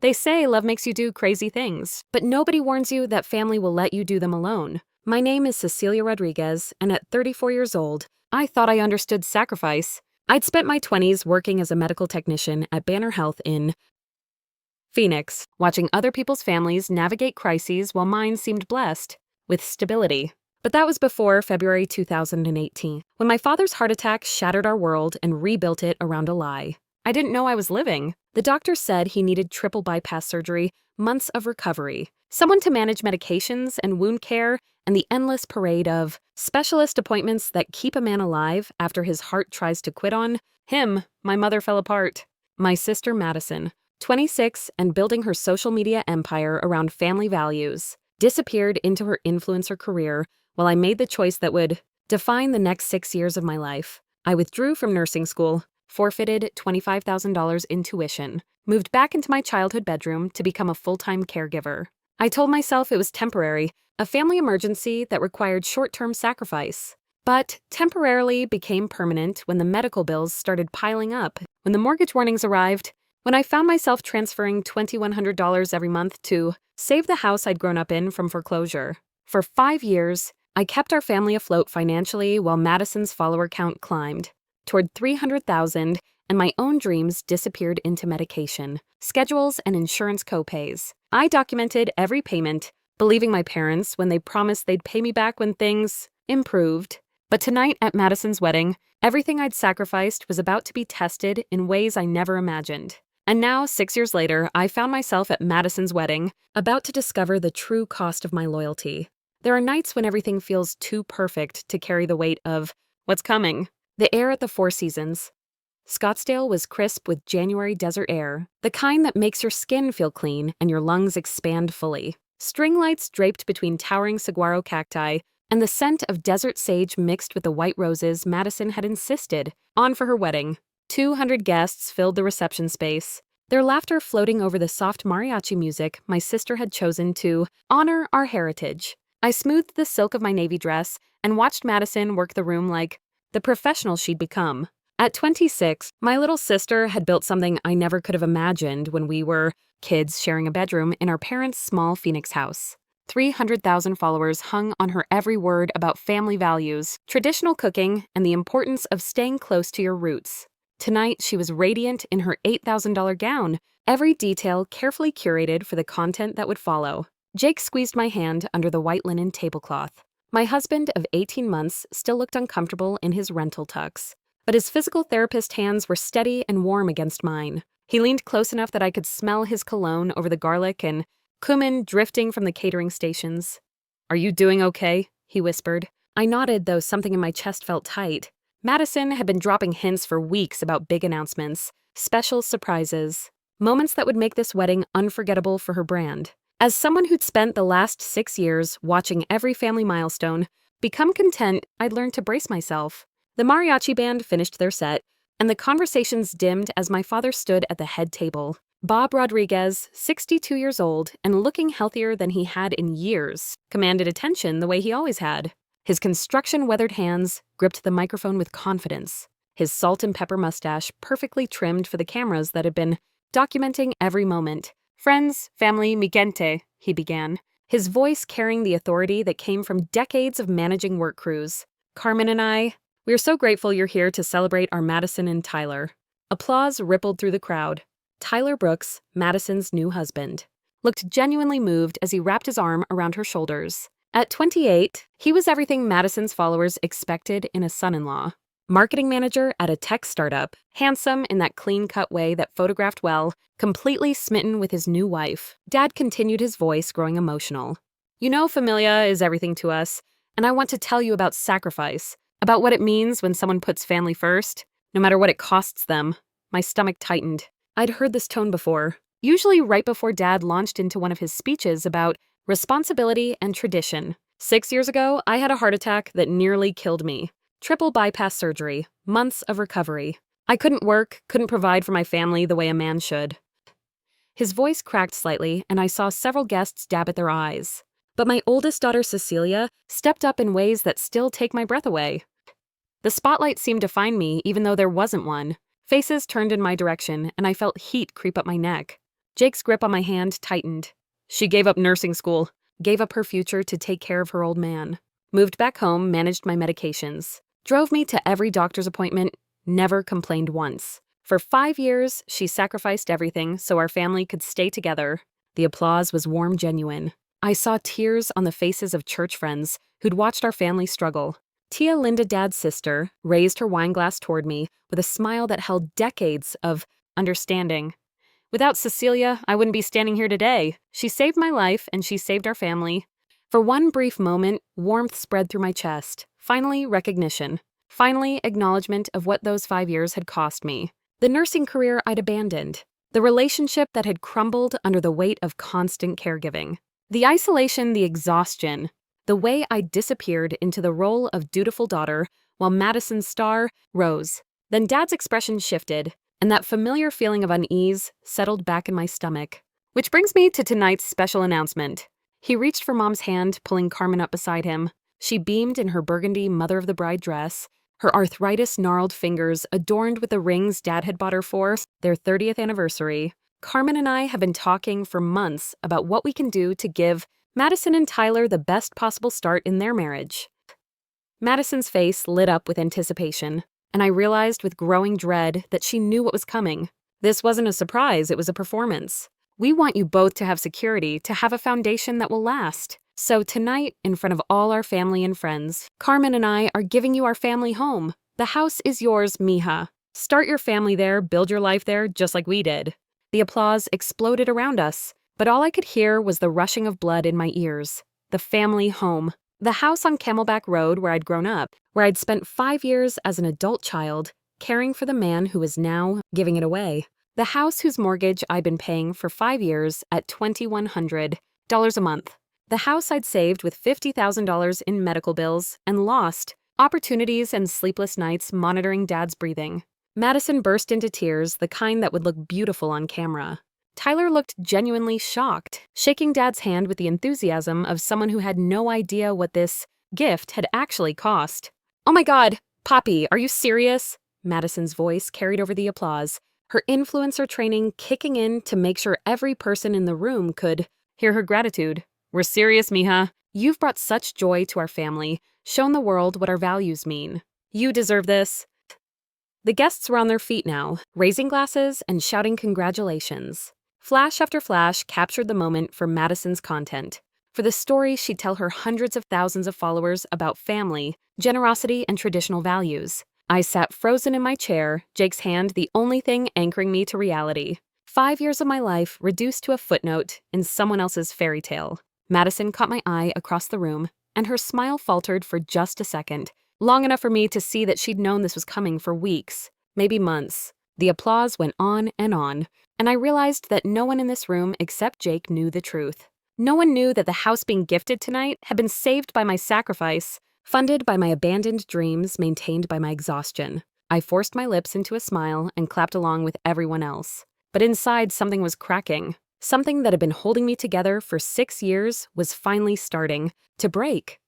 They say love makes you do crazy things, but nobody warns you that family will let you do them alone. My name is Cecilia Rodriguez, and at 34 years old, I thought I understood sacrifice. I'd spent my 20s working as a medical technician at Banner Health in Phoenix, watching other people's families navigate crises while mine seemed blessed with stability. But that was before February 2018, when my father's heart attack shattered our world and rebuilt it around a lie. I didn't know I was living. The doctor said he needed triple bypass surgery, months of recovery, someone to manage medications and wound care, and the endless parade of specialist appointments that keep a man alive after his heart tries to quit on him. My mother fell apart. My sister Madison, 26 and building her social media empire around family values, disappeared into her influencer career while I made the choice that would define the next 6 years of my life. I withdrew from nursing school, forfeited $25,000 in tuition, moved back into my childhood bedroom to become a full-time caregiver. I told myself it was temporary, a family emergency that required short-term sacrifice, but temporarily became permanent when the medical bills started piling up, when the mortgage warnings arrived, when I found myself transferring $2,100 every month to save the house I'd grown up in from foreclosure. For 5 years, I kept our family afloat financially while Madison's follower count climbed toward 300,000, and my own dreams disappeared into medication, schedules, and insurance copays. I documented every payment, believing my parents when they promised they'd pay me back when things improved. But tonight at Madison's wedding, everything I'd sacrificed was about to be tested in ways I never imagined. And now, 6 years later, I found myself at Madison's wedding, about to discover the true cost of my loyalty. There are nights when everything feels too perfect to carry the weight of what's coming. The air at the Four Seasons. Scottsdale was crisp with January desert air, the kind that makes your skin feel clean and your lungs expand fully. String lights draped between towering saguaro cacti, and the scent of desert sage mixed with the white roses Madison had insisted on for her wedding. 200 guests filled the reception space, their laughter floating over the soft mariachi music my sister had chosen to honor our heritage. I smoothed the silk of my navy dress and watched Madison work the room like the professional she'd become. At 26, my little sister had built something I never could have imagined when we were kids sharing a bedroom in our parents' small Phoenix house. 300,000 followers hung on her every word about family values, traditional cooking, and the importance of staying close to your roots. Tonight, she was radiant in her $8,000 gown, every detail carefully curated for the content that would follow. Jake squeezed my hand under the white linen tablecloth. My husband of 18 months still looked uncomfortable in his rental tux, but his physical therapist hands were steady and warm against mine. He leaned close enough that I could smell his cologne over the garlic and cumin drifting from the catering stations. "Are you doing okay?" he whispered. I nodded, though something in my chest felt tight. Madison had been dropping hints for weeks about big announcements, special surprises, moments that would make this wedding unforgettable for her brand. As someone who'd spent the last 6 years watching every family milestone become content, I'd learned to brace myself. The mariachi band finished their set, and the conversations dimmed as my father stood at the head table. Bob Rodriguez, 62 years old and looking healthier than he had in years, commanded attention the way he always had. His construction-weathered hands gripped the microphone with confidence, his salt and pepper mustache perfectly trimmed for the cameras that had been documenting every moment. "Friends, family, mi gente," he began, his voice carrying the authority that came from decades of managing work crews. "Carmen and I, we are so grateful you're here to celebrate our Madison and Tyler." Applause rippled through the crowd. Tyler Brooks, Madison's new husband, looked genuinely moved as he wrapped his arm around her shoulders. At 28, he was everything Madison's followers expected in a son-in-law. Marketing manager at a tech startup, handsome in that clean-cut way that photographed well, completely smitten with his new wife. Dad continued, his voice growing emotional. "You know, familia is everything to us, and I want to tell you about sacrifice, about what it means when someone puts family first, no matter what it costs them." My stomach tightened. I'd heard this tone before, usually right before Dad launched into one of his speeches about responsibility and tradition. 6 years ago, I had a heart attack that nearly killed me. Triple bypass surgery, months of recovery. I couldn't work, couldn't provide for my family the way a man should. His voice cracked slightly, and I saw several guests dab at their eyes. But my oldest daughter, Cecilia, stepped up in ways that still take my breath away. The spotlight seemed to find me, even though there wasn't one. Faces turned in my direction, and I felt heat creep up my neck. Jake's grip on my hand tightened. She gave up nursing school, gave up her future to take care of her old man, moved back home, managed my medications, drove me to every doctor's appointment, never complained once. For 5 years, she sacrificed everything so our family could stay together. The applause was warm, genuine. I saw tears on the faces of church friends who'd watched our family struggle. Tia Linda, Dad's sister, raised her wine glass toward me with a smile that held decades of understanding. Without Cecilia, I wouldn't be standing here today. She saved my life, and she saved our family. For one brief moment, warmth spread through my chest. Finally, recognition. Finally, acknowledgement of what those 5 years had cost me. The nursing career I'd abandoned. The relationship that had crumbled under the weight of constant caregiving. The isolation, the exhaustion. The way I disappeared into the role of dutiful daughter while Madison's star rose. Then Dad's expression shifted, and that familiar feeling of unease settled back in my stomach. Which brings me to tonight's special announcement. He reached for Mom's hand, pulling Carmen up beside him. She beamed in her burgundy mother-of-the-bride dress, her arthritis-gnarled fingers adorned with the rings Dad had bought her for their 30th anniversary. Carmen and I have been talking for months about what we can do to give Madison and Tyler the best possible start in their marriage. Madison's face lit up with anticipation, and I realized with growing dread that she knew what was coming. This wasn't a surprise, it was a performance. We want you both to have security, to have a foundation that will last. So tonight, in front of all our family and friends, Carmen and I are giving you our family home. The house is yours, mija. Start your family there, build your life there, just like we did. The applause exploded around us, but all I could hear was the rushing of blood in my ears. The family home. The house on Camelback Road where I'd grown up, where I'd spent 5 years as an adult child, caring for the man who was now giving it away. The house whose mortgage I'd been paying for 5 years at $2,100 a month. The house I'd saved with $50,000 in medical bills and lost, opportunities and sleepless nights monitoring Dad's breathing. Madison burst into tears, the kind that would look beautiful on camera. Tyler looked genuinely shocked, shaking Dad's hand with the enthusiasm of someone who had no idea what this gift had actually cost. "Oh my God, Poppy, are you serious?" Madison's voice carried over the applause, her influencer training kicking in to make sure every person in the room could hear her gratitude. "We're serious, mija. You've brought such joy to our family, shown the world what our values mean. You deserve this." The guests were on their feet now, raising glasses and shouting congratulations. Flash after flash captured the moment for Madison's content, for the story she'd tell her hundreds of thousands of followers about family, generosity, and traditional values. I sat frozen in my chair, Jake's hand the only thing anchoring me to reality. 5 years of my life reduced to a footnote in someone else's fairy tale. Madison caught my eye across the room, and her smile faltered for just a second, long enough for me to see that she'd known this was coming for weeks, maybe months. The applause went on, and I realized that no one in this room except Jake knew the truth. No one knew that the house being gifted tonight had been saved by my sacrifice, funded by my abandoned dreams, maintained by my exhaustion. I forced my lips into a smile and clapped along with everyone else. But inside, something was cracking. Something that had been holding me together for 6 years was finally starting to break.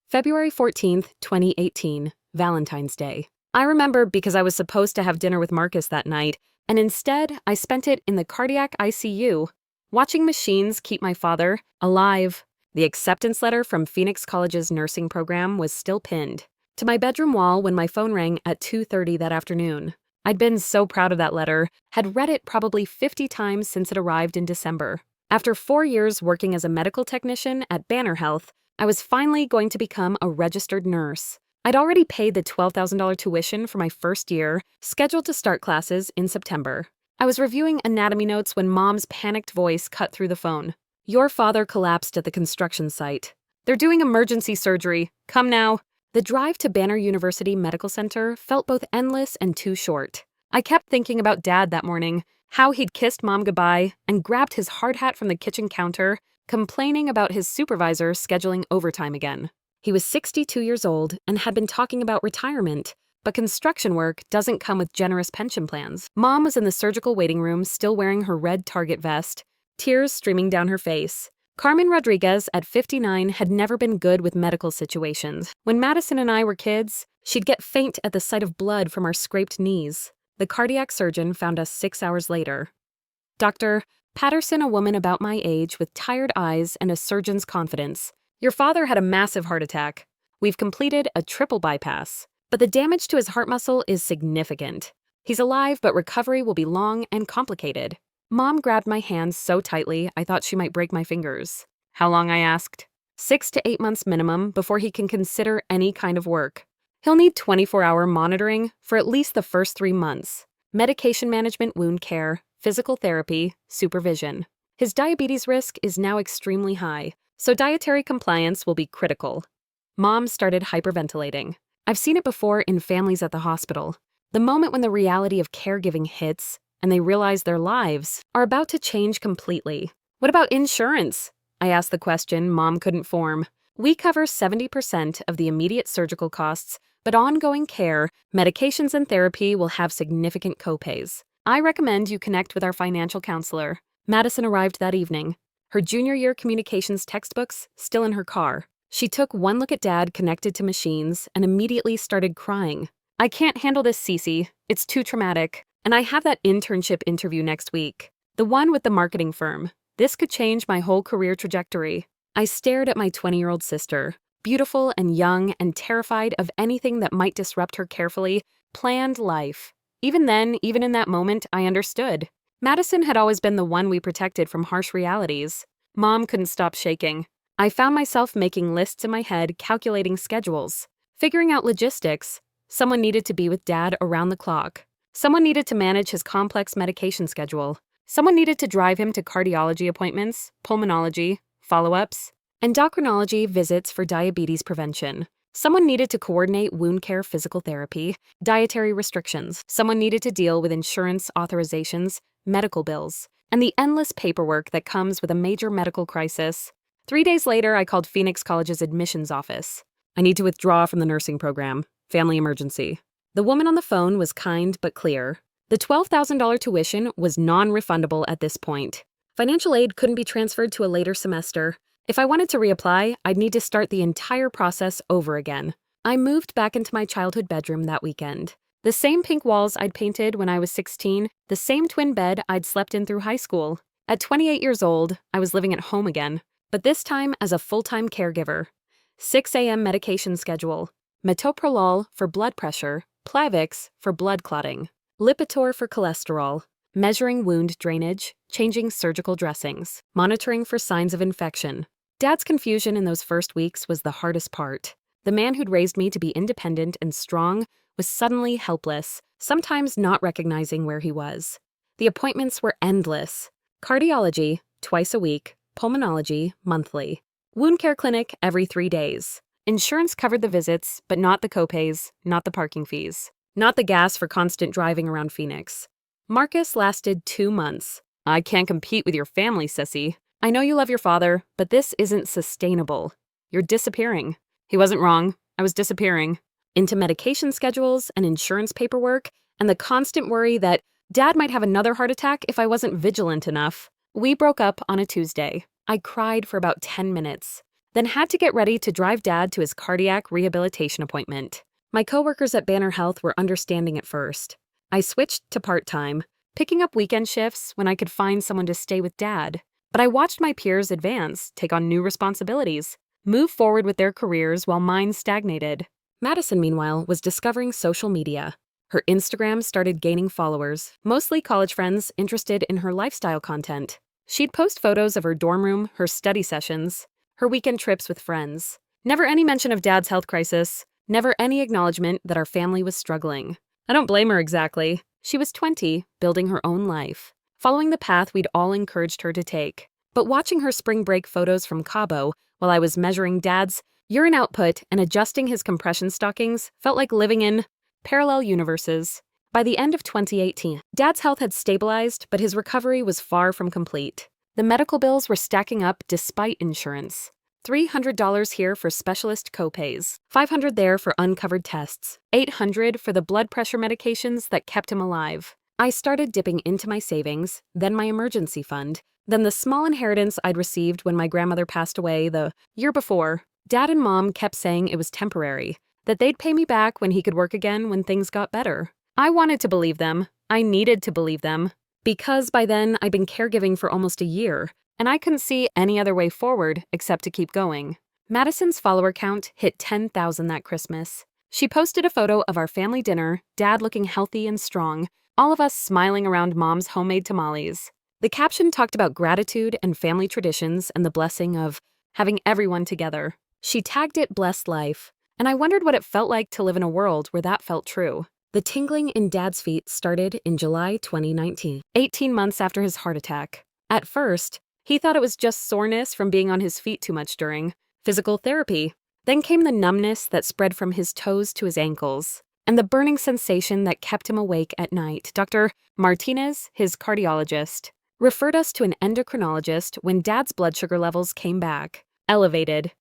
February 14th, 2018, Valentine's Day. I remember because I was supposed to have dinner with Marcus that night, and instead I spent it in the cardiac ICU, watching machines keep my father alive. The acceptance letter from Phoenix College's nursing program was still pinned to my bedroom wall when my phone rang at 2:30 that afternoon. I'd been so proud of that letter, had read it probably 50 times since it arrived in December. After 4 years working as a medical technician at Banner Health, I was finally going to become a registered nurse. I'd already paid the $12,000 tuition for my first year, scheduled to start classes in September. I was reviewing anatomy notes when Mom's panicked voice cut through the phone. "Your father collapsed at the construction site. They're doing emergency surgery. Come now." The drive to Banner University Medical Center felt both endless and too short. I kept thinking about Dad that morning, how he'd kissed Mom goodbye and grabbed his hard hat from the kitchen counter, complaining about his supervisor scheduling overtime again. He was 62 years old and had been talking about retirement, but construction work doesn't come with generous pension plans. Mom was in the surgical waiting room, still wearing her red Target vest, tears streaming down her face. Carmen Rodriguez, at 59, had never been good with medical situations. When Madison and I were kids, she'd get faint at the sight of blood from our scraped knees. The cardiac surgeon found us 6 hours later. "Doctor, Patterson, a woman about my age with tired eyes and a surgeon's confidence. Your father had a massive heart attack. We've completed a triple bypass, but the damage to his heart muscle is significant. He's alive, but recovery will be long and complicated. Mom grabbed my hands so tightly I thought she might break my fingers. How long, I asked. 6 to 8 months minimum before he can consider any kind of work. He'll need 24-hour monitoring for at least the first 3 months. Medication management, wound care, physical therapy, supervision. His diabetes risk is now extremely high, so dietary compliance will be critical. Mom started hyperventilating. I've seen it before in families at the hospital. The moment when the reality of caregiving hits and they realize their lives are about to change completely. What about insurance? I asked the question Mom couldn't form. We cover 70% of the immediate surgical costs, but ongoing care, medications, and therapy will have significant copays. I recommend you connect with our financial counselor. Madison arrived that evening. Her junior year communications textbooks still in her car. She took one look at Dad connected to machines and immediately started crying. I can't handle this, Cece. It's too traumatic. And I have that internship interview next week. The one with the marketing firm. This could change my whole career trajectory. I stared at my 20-year-old sister, beautiful and young and terrified of anything that might disrupt her carefully planned life. Even then, even in that moment, I understood. Madison had always been the one we protected from harsh realities. Mom couldn't stop shaking. I found myself making lists in my head, calculating schedules, figuring out logistics. Someone needed to be with Dad around the clock. Someone needed to manage his complex medication schedule. Someone needed to drive him to cardiology appointments, pulmonology, follow-ups, endocrinology visits for diabetes prevention. Someone needed to coordinate wound care, physical therapy, dietary restrictions. Someone needed to deal with insurance authorizations, medical bills, and the endless paperwork that comes with a major medical crisis. 3 days later, I called Phoenix College's admissions office. I need to withdraw from the nursing program. Family emergency. The woman on the phone was kind but clear. The $12,000 tuition was non-refundable at this point. Financial aid couldn't be transferred to a later semester. If I wanted to reapply, I'd need to start the entire process over again. I moved back into my childhood bedroom that weekend. The same pink walls I'd painted when I was 16, the same twin bed I'd slept in through high school. At 28 years old, I was living at home again, but this time as a full-time caregiver. 6 a.m. medication schedule. Metoprolol for blood pressure, Plavix for blood clotting, Lipitor for cholesterol, measuring wound drainage, changing surgical dressings, monitoring for signs of infection. Dad's confusion in those first weeks was the hardest part. The man who'd raised me to be independent and strong was suddenly helpless, sometimes not recognizing where he was. The appointments were endless. Cardiology, twice a week, pulmonology, monthly. Wound care clinic every 3 days. Insurance covered the visits, but not the copays, not the parking fees, not the gas for constant driving around Phoenix. Marcus lasted 2 months. I can't compete with your family, sissy. I know you love your father, but this isn't sustainable. You're disappearing. He wasn't wrong. I was disappearing. Into medication schedules and insurance paperwork, and the constant worry that Dad might have another heart attack if I wasn't vigilant enough. We broke up on a Tuesday. I cried for about 10 minutes. Then had to get ready to drive Dad to his cardiac rehabilitation appointment. My coworkers at Banner Health were understanding at first. I switched to part-time, picking up weekend shifts when I could find someone to stay with Dad. But I watched my peers advance, take on new responsibilities, move forward with their careers while mine stagnated. Madison, meanwhile, was discovering social media. Her Instagram started gaining followers, mostly college friends interested in her lifestyle content. She'd post photos of her dorm room, her study sessions, her weekend trips with friends. Never any mention of Dad's health crisis. Never any acknowledgement that our family was struggling. I don't blame her exactly. She was 20, building her own life, following the path we'd all encouraged her to take. But watching her spring break photos from Cabo while I was measuring Dad's urine output and adjusting his compression stockings felt like living in parallel universes. By the end of 2018, Dad's health had stabilized, but his recovery was far from complete. The medical bills were stacking up despite insurance. $300 here for specialist copays, $500 there for uncovered tests, $800 for the blood pressure medications that kept him alive. I started dipping into my savings, then my emergency fund, then the small inheritance I'd received when my grandmother passed away the year before. Dad and Mom kept saying it was temporary, that they'd pay me back when he could work again when things got better. I wanted to believe them. I needed to believe them. Because by then I'd been caregiving for almost a year, and I couldn't see any other way forward except to keep going. Madison's follower count hit 10,000 that Christmas. She posted a photo of our family dinner, Dad looking healthy and strong, all of us smiling around Mom's homemade tamales. The caption talked about gratitude and family traditions and the blessing of having everyone together. She tagged it Blessed Life, and I wondered what it felt like to live in a world where that felt true. The tingling in Dad's feet started in July 2019, 18 months after his heart attack. At first, he thought it was just soreness from being on his feet too much during physical therapy. Then came the numbness that spread from his toes to his ankles, and the burning sensation that kept him awake at night. Dr. Martinez, his cardiologist, referred us to an endocrinologist when Dad's blood sugar levels came back, elevated.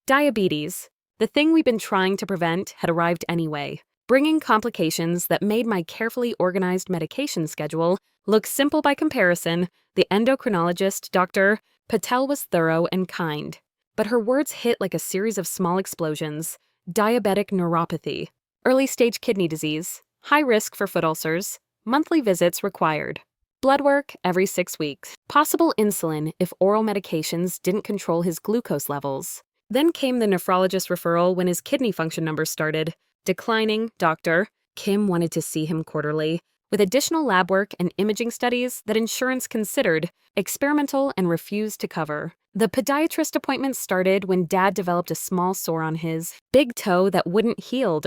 Diabetes, the thing we've been trying to prevent, had arrived anyway, bringing complications that made my carefully organized medication schedule look simple by comparison. The endocrinologist, Dr. Patel, was thorough and kind, but her words hit like a series of small explosions. Diabetic neuropathy, early-stage kidney disease, high risk for foot ulcers, monthly visits required, blood work every 6 weeks, possible insulin if oral medications didn't control his glucose levels. Then came the nephrologist referral when his kidney function numbers started declining. Dr. Kim wanted to see him quarterly, with additional lab work and imaging studies that insurance considered experimental and refused to cover. The podiatrist appointment started when Dad developed a small sore on his big toe that wouldn't heal.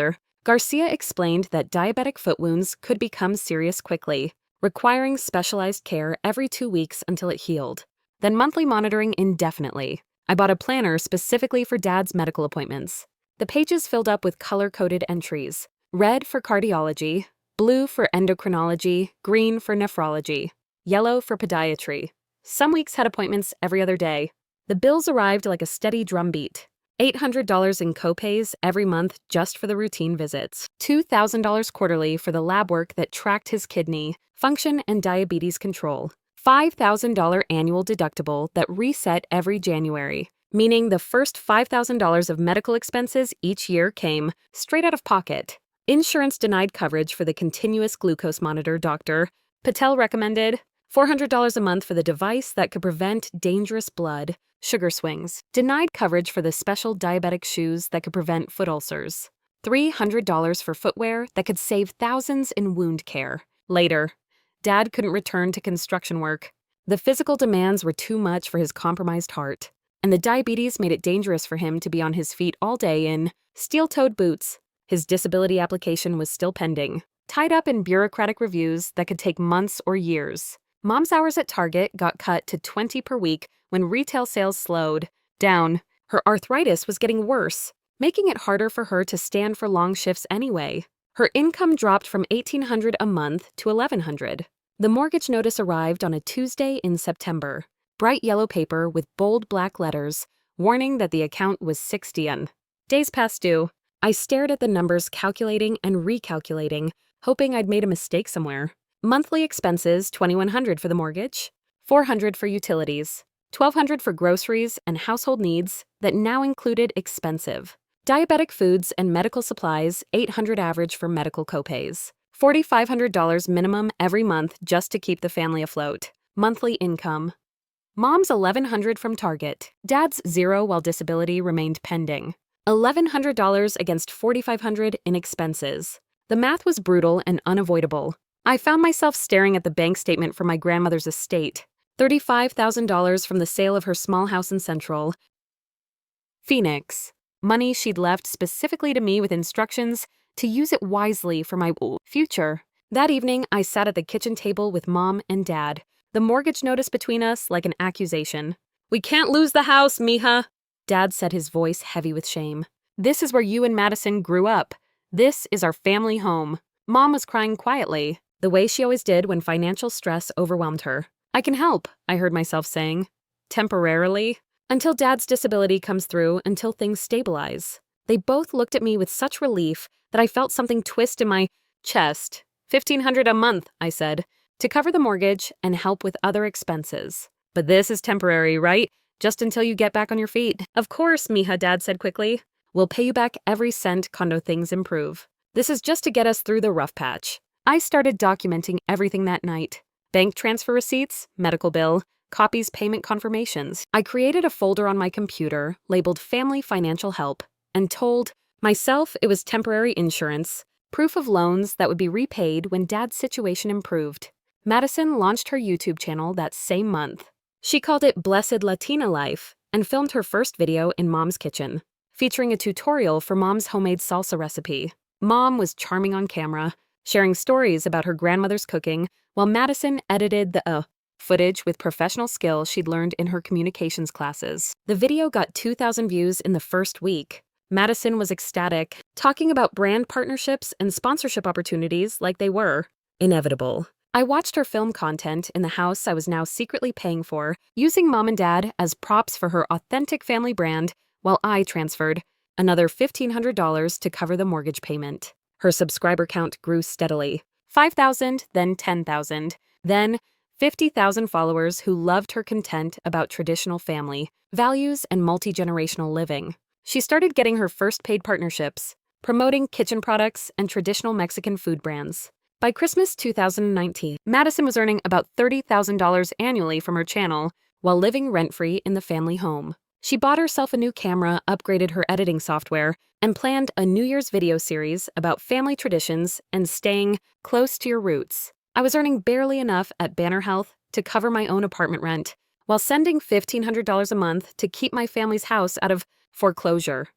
Garcia explained that diabetic foot wounds could become serious quickly, requiring specialized care every 2 weeks until it healed, then monthly monitoring indefinitely. I bought a planner specifically for Dad's medical appointments. The pages filled up with color-coded entries: red for cardiology, blue for endocrinology, green for nephrology, yellow for podiatry. Some weeks had appointments every other day. The bills arrived like a steady drumbeat. $800 in copays every month just for the routine visits. $2,000 quarterly for the lab work that tracked his kidney function and diabetes control. $5,000 annual deductible that reset every January, meaning the first $5,000 of medical expenses each year came straight out of pocket. Insurance denied coverage for the continuous glucose monitor. Dr. Patel recommended $400 a month for the device that could prevent dangerous blood sugar swings. Denied coverage for the special diabetic shoes that could prevent foot ulcers. $300 for footwear that could save thousands in wound care. Later, Dad couldn't return to construction work. The physical demands were too much for his compromised heart, and the diabetes made it dangerous for him to be on his feet all day in steel-toed boots. His disability application was still pending, tied up in bureaucratic reviews that could take months or years. Mom's hours at Target got cut to 20 per week when retail sales slowed down. Her arthritis was getting worse, making it harder for her to stand for long shifts anyway. Her income dropped from $1,800 a month to $1,100. The mortgage notice arrived on a Tuesday in September. Bright yellow paper with bold black letters, warning that the account was 60 and days past due. I stared at the numbers, calculating and recalculating, hoping I'd made a mistake somewhere. Monthly expenses: $2,100 for the mortgage, $400 for utilities, $1,200 for groceries and household needs that now included expensive diabetic foods and medical supplies, $800 average for medical copays, $4,500 minimum every month just to keep the family afloat. Monthly income: Mom's $1,100 from Target, Dad's $0 while disability remained pending. $1,100 against $4,500 in expenses. The math was brutal and unavoidable. I found myself staring at the bank statement for my grandmother's estate. $35,000 from the sale of her small house in Central Phoenix. Money she'd left specifically to me with instructions to use it wisely for my future. That evening, I sat at the kitchen table with Mom and Dad, the mortgage notice between us like an accusation. "We can't lose the house, mija," Dad said, his voice heavy with shame. "This is where you and Madison grew up. This is our family home." Mom was crying quietly, the way she always did when financial stress overwhelmed her. "I can help," I heard myself saying. "Temporarily. Until Dad's disability comes through, until things stabilize." They both looked at me with such relief that I felt something twist in my chest. $1,500 a month, I said, to cover the mortgage and help with other expenses. "But this is temporary, right? Just until you get back on your feet." "Of course, mija," Dad said quickly. "We'll pay you back every cent condo things improve. This is just to get us through the rough patch." I started documenting everything that night. bank transfer receipts, medical bill, copies payment confirmations. I created a folder on my computer labeled Family Financial Help and told myself it was temporary insurance, proof of loans that would be repaid when Dad's situation improved. Madison launched her YouTube channel that same month. She called it Blessed Latina Life and filmed her first video in Mom's kitchen, featuring a tutorial for Mom's homemade salsa recipe. Mom was charming on camera, sharing stories about her grandmother's cooking, while Madison edited the footage with professional skill she'd learned in her communications classes. The video got 2,000 views in the first week. Madison was ecstatic, talking about brand partnerships and sponsorship opportunities like they were inevitable. I watched her film content in the house I was now secretly paying for, using Mom and Dad as props for her authentic family brand, while I transferred another $1,500 to cover the mortgage payment. Her subscriber count grew steadily. 5,000, then 10,000, then 50,000 followers who loved her content about traditional family values and multi-generational living. She started getting her first paid partnerships, promoting kitchen products and traditional Mexican food brands. By Christmas 2019, Madison was earning about $30,000 annually from her channel while living rent-free in the family home. She bought herself a new camera, upgraded her editing software, and planned a New Year's video series about family traditions and staying close to your roots. I was earning barely enough at Banner Health to cover my own apartment rent, while sending $1,500 a month to keep my family's house out of foreclosure.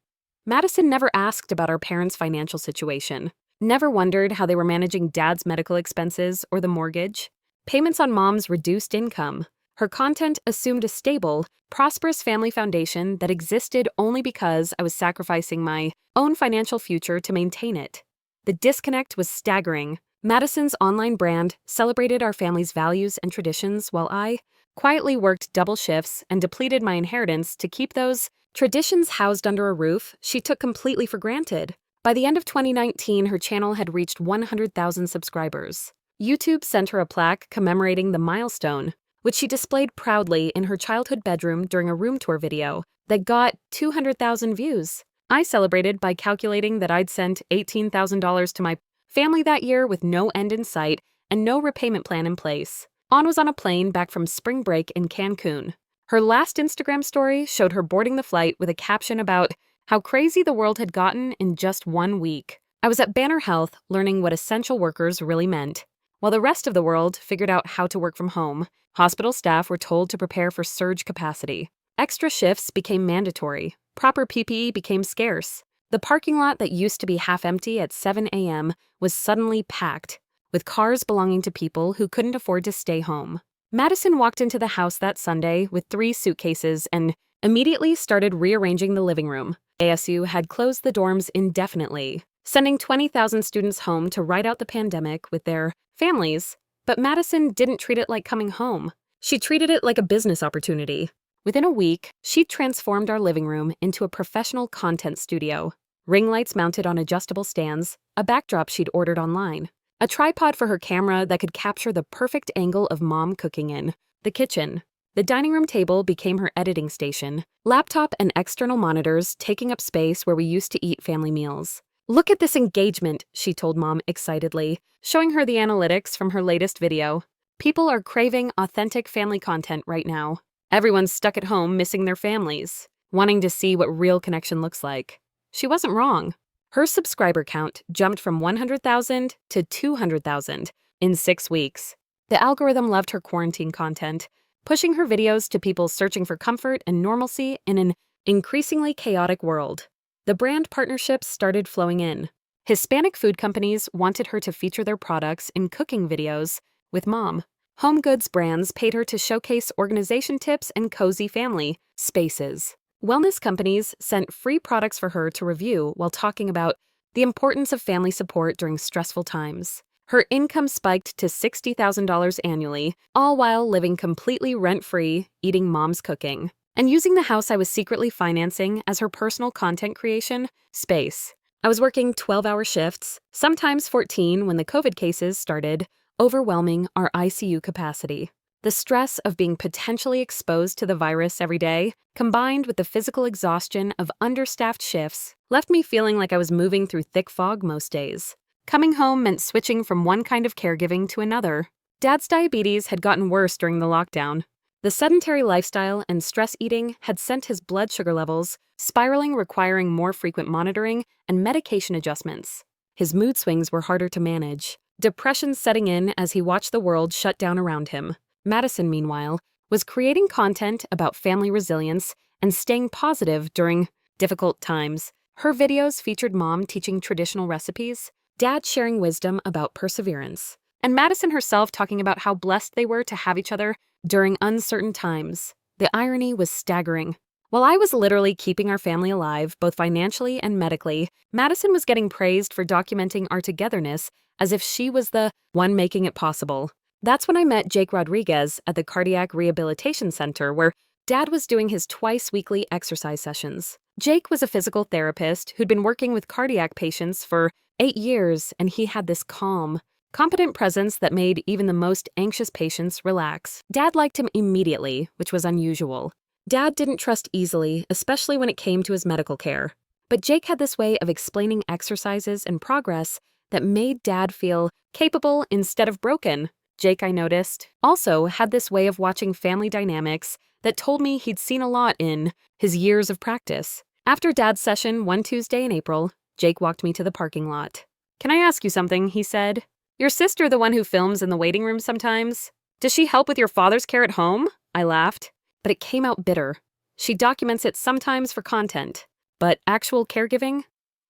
Madison never asked about our parents' financial situation, never wondered how they were managing Dad's medical expenses or the mortgage. Payments on Mom's reduced income. Her content assumed a stable, prosperous family foundation that existed only because I was sacrificing my own financial future to maintain it. The disconnect was staggering. Madison's online brand celebrated our family's values and traditions while I quietly worked double shifts and depleted my inheritance to keep those traditions housed under a roof she took completely for granted. By the end of 2019, her channel had reached 100,000 subscribers. YouTube sent her a plaque commemorating the milestone, which she displayed proudly in her childhood bedroom during a room tour video that got 200,000 views. I celebrated by calculating that I'd sent $18,000 to my family that year with no end in sight and no repayment plan in place. An was on a plane back from spring break in Cancun. Her last Instagram story showed her boarding the flight with a caption about how crazy the world had gotten in just 1 week. I was at Banner Health learning what essential workers really meant. While the rest of the world figured out how to work from home, hospital staff were told to prepare for surge capacity. Extra shifts became mandatory. Proper PPE became scarce. The parking lot that used to be half empty at 7 a.m. was suddenly packed, with cars belonging to people who couldn't afford to stay home. Madison walked into the house that Sunday with 3 suitcases and immediately started rearranging the living room. ASU had closed the dorms indefinitely, sending 20,000 students home to ride out the pandemic with their families. But Madison didn't treat it like coming home. She treated it like a business opportunity. Within a week, she transformed our living room into a professional content studio. Ring lights mounted on adjustable stands, a backdrop she'd ordered online, a tripod for her camera that could capture the perfect angle of Mom cooking in the kitchen. The dining room table became her editing station, laptop and external monitors taking up space where we used to eat family meals. "Look at this engagement," she told Mom excitedly, showing her the analytics from her latest video. "People are craving authentic family content right now. Everyone's stuck at home missing their families, wanting to see what real connection looks like." She wasn't wrong. Her subscriber count jumped from 100,000 to 200,000 in 6 weeks. The algorithm loved her quarantine content, pushing her videos to people searching for comfort and normalcy in an increasingly chaotic world. The brand partnerships started flowing in. Hispanic food companies wanted her to feature their products in cooking videos with Mom. Home goods brands paid her to showcase organization tips and cozy family spaces. Wellness companies sent free products for her to review while talking about the importance of family support during stressful times. Her income spiked to $60,000 annually, all while living completely rent-free, eating Mom's cooking, and using the house I was secretly financing as her personal content creation space. I was working 12-hour shifts, sometimes 14 when the COVID cases started overwhelming our ICU capacity. The stress of being potentially exposed to the virus every day, combined with the physical exhaustion of understaffed shifts, left me feeling like I was moving through thick fog most days. Coming home meant switching from one kind of caregiving to another. Dad's diabetes had gotten worse during the lockdown. The sedentary lifestyle and stress eating had sent his blood sugar levels spiraling, requiring more frequent monitoring and medication adjustments. His mood swings were harder to manage, depression setting in as he watched the world shut down around him. Madison, meanwhile, was creating content about family resilience and staying positive during difficult times. Her videos featured Mom teaching traditional recipes, Dad sharing wisdom about perseverance, and Madison herself talking about how blessed they were to have each other during uncertain times. The irony was staggering. While I was literally keeping our family alive, both financially and medically, Madison was getting praised for documenting our togetherness as if she was the one making it possible. That's when I met Jake Rodriguez at the Cardiac Rehabilitation Center, where Dad was doing his twice-weekly exercise sessions. Jake was a physical therapist who'd been working with cardiac patients for 8 years, and he had this calm, competent presence that made even the most anxious patients relax. Dad liked him immediately, which was unusual. Dad didn't trust easily, especially when it came to his medical care. But Jake had this way of explaining exercises and progress that made Dad feel capable instead of broken. Jake, I noticed, also had this way of watching family dynamics that told me he'd seen a lot in his years of practice. After Dad's session one Tuesday in April, Jake walked me to the parking lot. "Can I ask you something?" he said. "Your sister the one who films in the waiting room sometimes? Does she help with your father's care at home?" I laughed, but it came out bitter. "She documents it sometimes for content, but actual caregiving?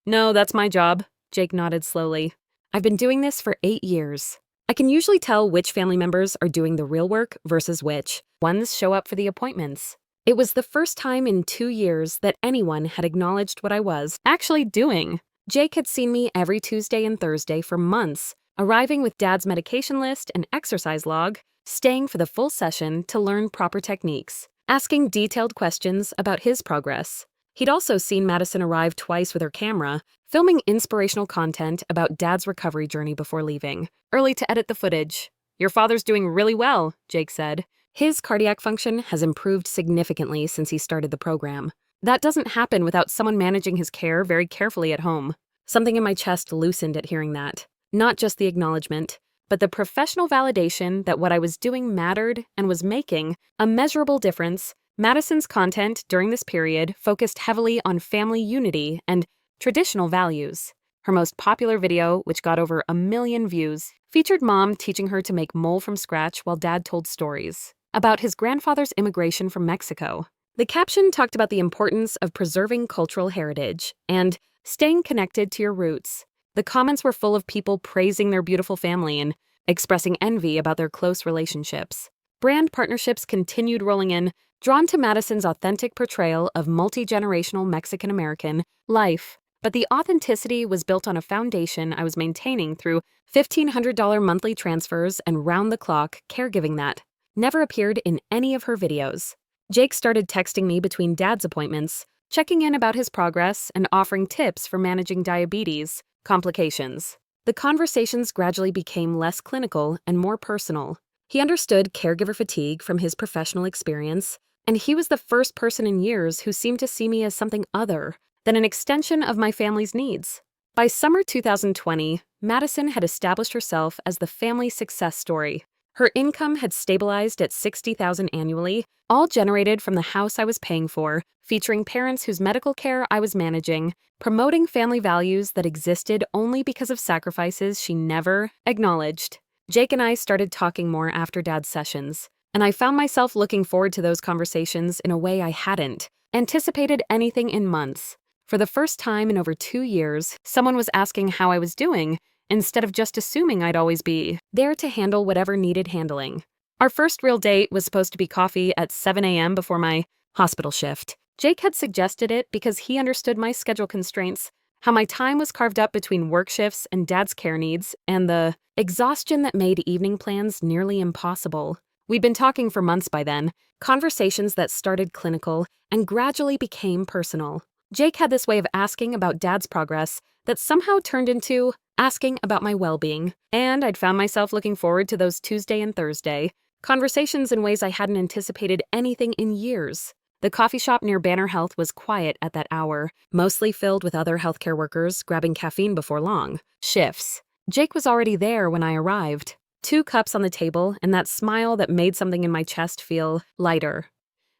No, that's my job." Jake nodded slowly. "I've been doing this for 8 years. I can usually tell which family members are doing the real work versus which ones show up for the appointments. It was the first time in 2 years that anyone had acknowledged what I was actually doing. Jake had seen me every Tuesday and Thursday for months, arriving with Dad's medication list and exercise log, staying for the full session to learn proper techniques, asking detailed questions about his progress. He'd also seen Madison arrive twice with her camera, filming inspirational content about Dad's recovery journey before leaving, early to edit the footage. "Your father's doing really well," Jake said. "His cardiac function has improved significantly since he started the program. That doesn't happen without someone managing his care very carefully at home." Something in my chest loosened at hearing that. Not just the acknowledgement, but the professional validation that what I was doing mattered and was making a measurable difference. Madison's content during this period focused heavily on family unity and traditional values. Her most popular video, which got over 1 million views, featured Mom teaching her to make mole from scratch while Dad told stories about his grandfather's immigration from Mexico. The caption talked about the importance of preserving cultural heritage and staying connected to your roots. The comments were full of people praising their beautiful family and expressing envy about their close relationships. Brand partnerships continued rolling in, drawn to Madison's authentic portrayal of multi-generational Mexican-American life. But the authenticity was built on a foundation I was maintaining through $1,500 monthly transfers and round-the-clock caregiving that never appeared in any of her videos. Jake started texting me between Dad's appointments, checking in about his progress and offering tips for managing diabetes complications. The conversations gradually became less clinical and more personal. He understood caregiver fatigue from his professional experience, and he was the first person in years who seemed to see me as something other than an extension of my family's needs. By summer 2020, Madison had established herself as the family success story. Her income had stabilized at $60,000 annually, all generated from the house I was paying for, featuring parents whose medical care I was managing, promoting family values that existed only because of sacrifices she never acknowledged. Jake and I started talking more after Dad's sessions, and I found myself looking forward to those conversations in a way I hadn't anticipated anything in months. For the first time in over 2 years, someone was asking how I was doing, instead of just assuming I'd always be there to handle whatever needed handling. Our first real date was supposed to be coffee at 7 a.m. before my hospital shift. Jake had suggested it because he understood my schedule constraints, how my time was carved up between work shifts and Dad's care needs, and the exhaustion that made evening plans nearly impossible. We'd been talking for months by then, conversations that started clinical and gradually became personal. Jake had this way of asking about Dad's progress that somehow turned into asking about my well-being, and I'd found myself looking forward to those Tuesday and Thursday conversations in ways I hadn't anticipated anything in years. The coffee shop near Banner Health was quiet at that hour, mostly filled with other healthcare workers grabbing caffeine before long shifts. Jake was already there when I arrived. 2 cups on the table, and that smile that made something in my chest feel lighter.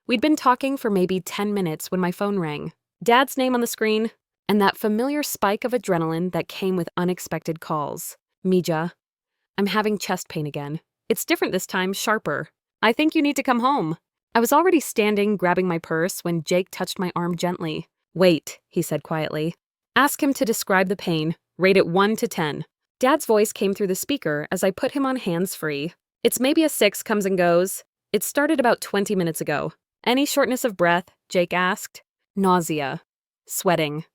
We'd been talking for maybe 10 minutes when my phone rang. Dad's name on the screen, and that familiar spike of adrenaline that came with unexpected calls. Mija, I'm having chest pain again. It's different this time, sharper. I think you need to come home. I was already standing, grabbing my purse, when Jake touched my arm gently. Wait, he said quietly. Ask him to describe the pain. Rate it 1 to 10. Dad's voice came through the speaker as I put him on hands-free. It's maybe a 6, comes and goes. It started about 20 minutes ago. Any shortness of breath? Jake asked. Nausea. Sweating.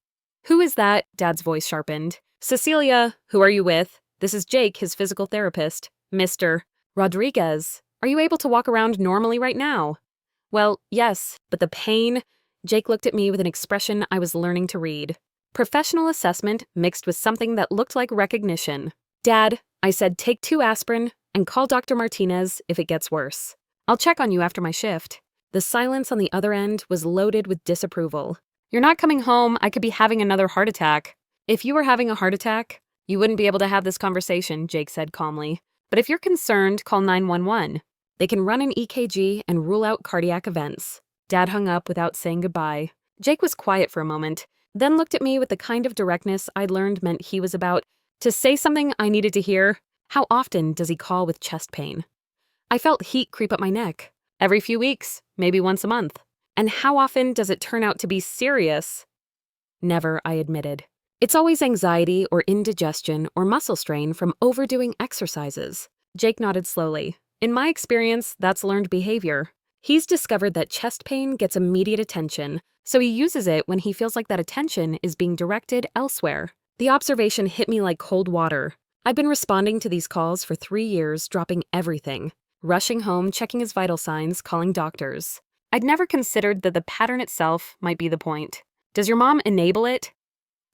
Who is that? Dad's voice sharpened. Cecilia, who are you with? This is Jake, his physical therapist. Mr. Rodriguez. Are you able to walk around normally right now? Well, yes, but the pain... Jake looked at me with an expression I was learning to read. Professional assessment mixed with something that looked like recognition. Dad, I said, take 2 aspirin and call Dr. Martinez if it gets worse. I'll check on you after my shift. The silence on the other end was loaded with disapproval. You're not coming home. I could be having another heart attack. If you were having a heart attack, you wouldn't be able to have this conversation, Jake said calmly. But if you're concerned, call 911. They can run an EKG and rule out cardiac events. Dad hung up without saying goodbye. Jake was quiet for a moment, then looked at me with the kind of directness I'd learned meant he was about to say something I needed to hear. How often does he call with chest pain? I felt heat creep up my neck. Every few weeks, maybe once a month. And how often does it turn out to be serious? Never, I admitted. It's always anxiety or indigestion or muscle strain from overdoing exercises. Jake nodded slowly. In my experience, that's learned behavior. He's discovered that chest pain gets immediate attention, so he uses it when he feels like that attention is being directed elsewhere. The observation hit me like cold water. I've been responding to these calls for 3 years, dropping everything. Rushing home, checking his vital signs, calling doctors. I'd never considered that the pattern itself might be the point. Does your mom enable it?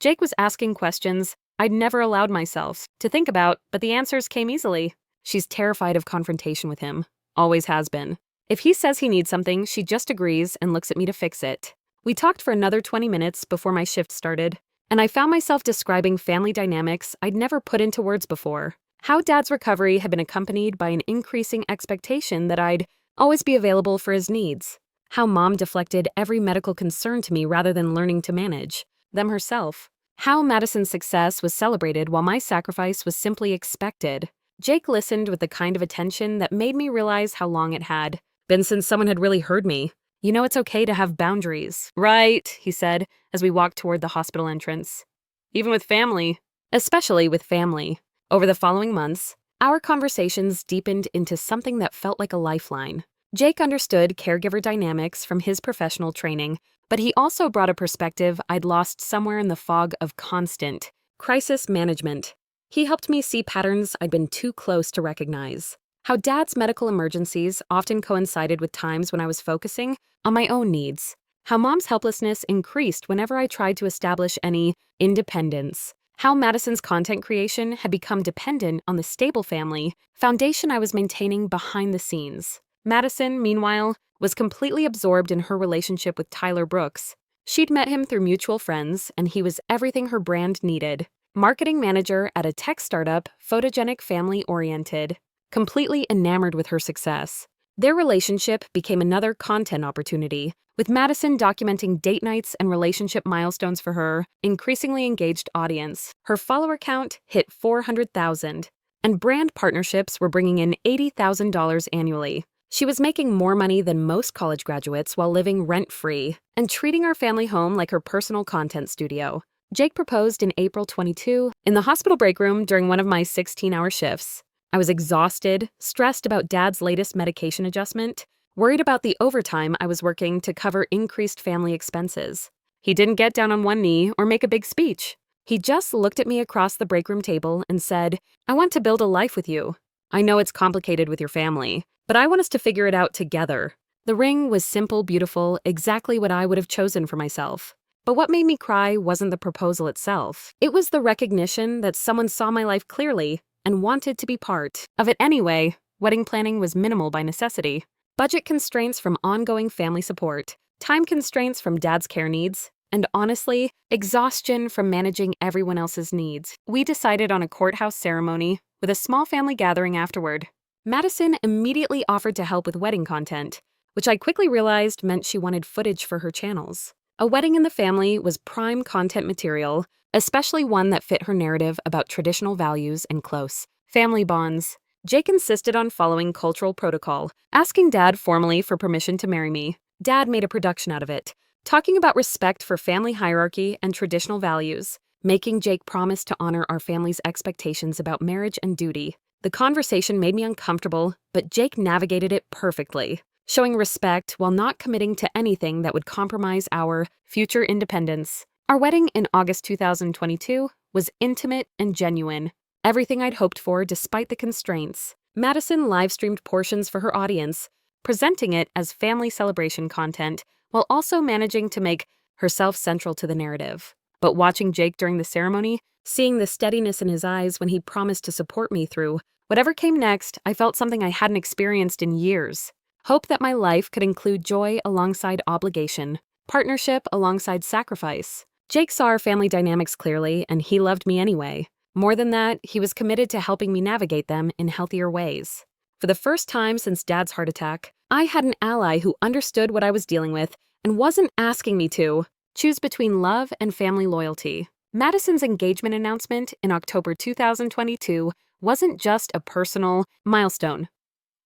Jake was asking questions I'd never allowed myself to think about, but the answers came easily. She's terrified of confrontation with him. Always has been. If he says he needs something, she just agrees and looks at me to fix it. We talked for another 20 minutes before my shift started, and I found myself describing family dynamics I'd never put into words before. How Dad's recovery had been accompanied by an increasing expectation that I'd always be available for his needs. How Mom deflected every medical concern to me rather than learning to manage them herself. How Madison's success was celebrated while my sacrifice was simply expected. Jake listened with the kind of attention that made me realize how long it had been since someone had really heard me. You know, it's okay to have boundaries. Right, he said, as we walked toward the hospital entrance. Even with family. Especially with family. Over the following months, our conversations deepened into something that felt like a lifeline. Jake understood caregiver dynamics from his professional training, but he also brought a perspective I'd lost somewhere in the fog of constant crisis management. He helped me see patterns I'd been too close to recognize. How Dad's medical emergencies often coincided with times when I was focusing on my own needs. How Mom's helplessness increased whenever I tried to establish any independence. How Madison's content creation had become dependent on the stable family foundation I was maintaining behind the scenes. Madison, meanwhile, was completely absorbed in her relationship with Tyler Brooks. She'd met him through mutual friends, and he was everything her brand needed. Marketing manager at a tech startup, photogenic, family-oriented. Completely enamored with her success. Their relationship became another content opportunity, with Madison documenting date nights and relationship milestones for her increasingly engaged audience. Her follower count hit 400,000, and brand partnerships were bringing in $80,000 annually. She was making more money than most college graduates while living rent-free and treating our family home like her personal content studio. Jake proposed in April 22 in the hospital break room during one of my 16-hour shifts. I was exhausted, stressed about Dad's latest medication adjustment, worried about the overtime I was working to cover increased family expenses. He didn't get down on one knee or make a big speech. He just looked at me across the break room table and said, "I want to build a life with you. I know it's complicated with your family, but I want us to figure it out together." The ring was simple, beautiful, exactly what I would have chosen for myself. But what made me cry wasn't the proposal itself. It was the recognition that someone saw my life clearly and wanted to be part of it anyway. Wedding planning was minimal by necessity. Budget constraints from ongoing family support, time constraints from Dad's care needs, and honestly, exhaustion from managing everyone else's needs. We decided on a courthouse ceremony with a small family gathering afterward. Madison immediately offered to help with wedding content, which I quickly realized meant she wanted footage for her channels. A wedding in the family was prime content material, especially one that fit her narrative about traditional values and close family bonds. Jake insisted on following cultural protocol, asking Dad formally for permission to marry me. Dad made a production out of it, talking about respect for family hierarchy and traditional values, making Jake promise to honor our family's expectations about marriage and duty. The conversation made me uncomfortable, but Jake navigated it perfectly, showing respect while not committing to anything that would compromise our future independence. Our wedding in August 2022 was intimate and genuine, everything I'd hoped for despite the constraints. Madison live-streamed portions for her audience, presenting it as family celebration content while also managing to make herself central to the narrative. But watching Jake during the ceremony, seeing the steadiness in his eyes when he promised to support me through whatever came next, I felt something I hadn't experienced in years. Hope that my life could include joy alongside obligation, partnership alongside sacrifice. Jake saw our family dynamics clearly, and he loved me anyway. More than that, he was committed to helping me navigate them in healthier ways. For the first time since Dad's heart attack, I had an ally who understood what I was dealing with and wasn't asking me to choose between love and family loyalty. Madison's engagement announcement in October 2022 wasn't just a personal milestone.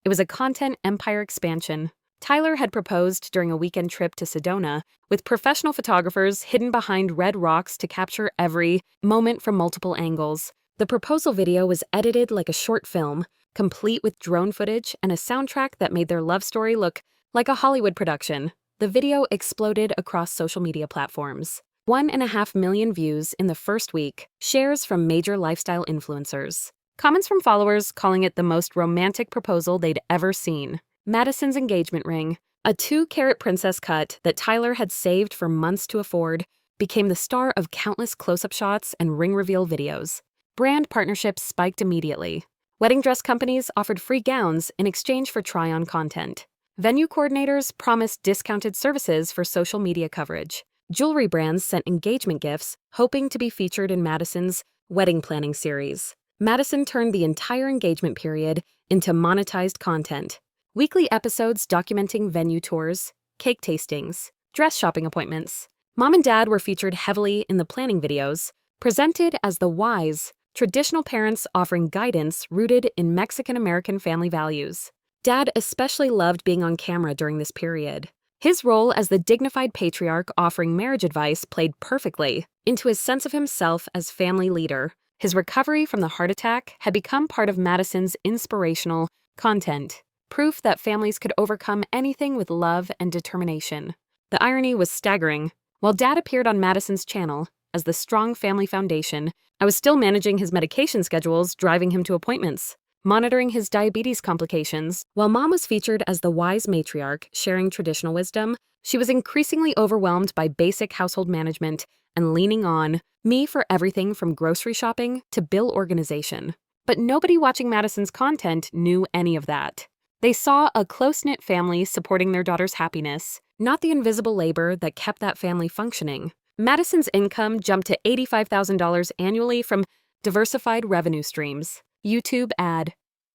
It was a content empire expansion. Tyler had proposed during a weekend trip to Sedona, with professional photographers hidden behind red rocks to capture every moment from multiple angles. The proposal video was edited like a short film, complete with drone footage and a soundtrack that made their love story look like a Hollywood production. The video exploded across social media platforms. 1.5 million views in the first week, shares from major lifestyle influencers. Comments from followers calling it the most romantic proposal they'd ever seen. Madison's engagement ring, a 2-carat princess cut that Tyler had saved for months to afford, became the star of countless close-up shots and ring reveal videos. Brand partnerships spiked immediately. Wedding dress companies offered free gowns in exchange for try-on content. Venue coordinators promised discounted services for social media coverage. Jewelry brands sent engagement gifts, hoping to be featured in Madison's wedding planning series. Madison turned the entire engagement period into monetized content. Weekly episodes documenting venue tours, cake tastings, dress shopping appointments. Mom and Dad were featured heavily in the planning videos, presented as the wise, traditional parents offering guidance rooted in Mexican-American family values. Dad especially loved being on camera during this period. His role as the dignified patriarch offering marriage advice played perfectly into his sense of himself as family leader. His recovery from the heart attack had become part of Madison's inspirational content, proof that families could overcome anything with love and determination. The irony was staggering. While Dad appeared on Madison's channel as the strong family foundation, I was still managing his medication schedules, driving him to appointments, monitoring his diabetes complications. While Mom was featured as the wise matriarch sharing traditional wisdom, she was increasingly overwhelmed by basic household management and leaning on me for everything from grocery shopping to bill organization. But nobody watching Madison's content knew any of that. They saw a close-knit family supporting their daughter's happiness, not the invisible labor that kept that family functioning. Madison's income jumped to $85,000 annually from diversified revenue streams: YouTube ad,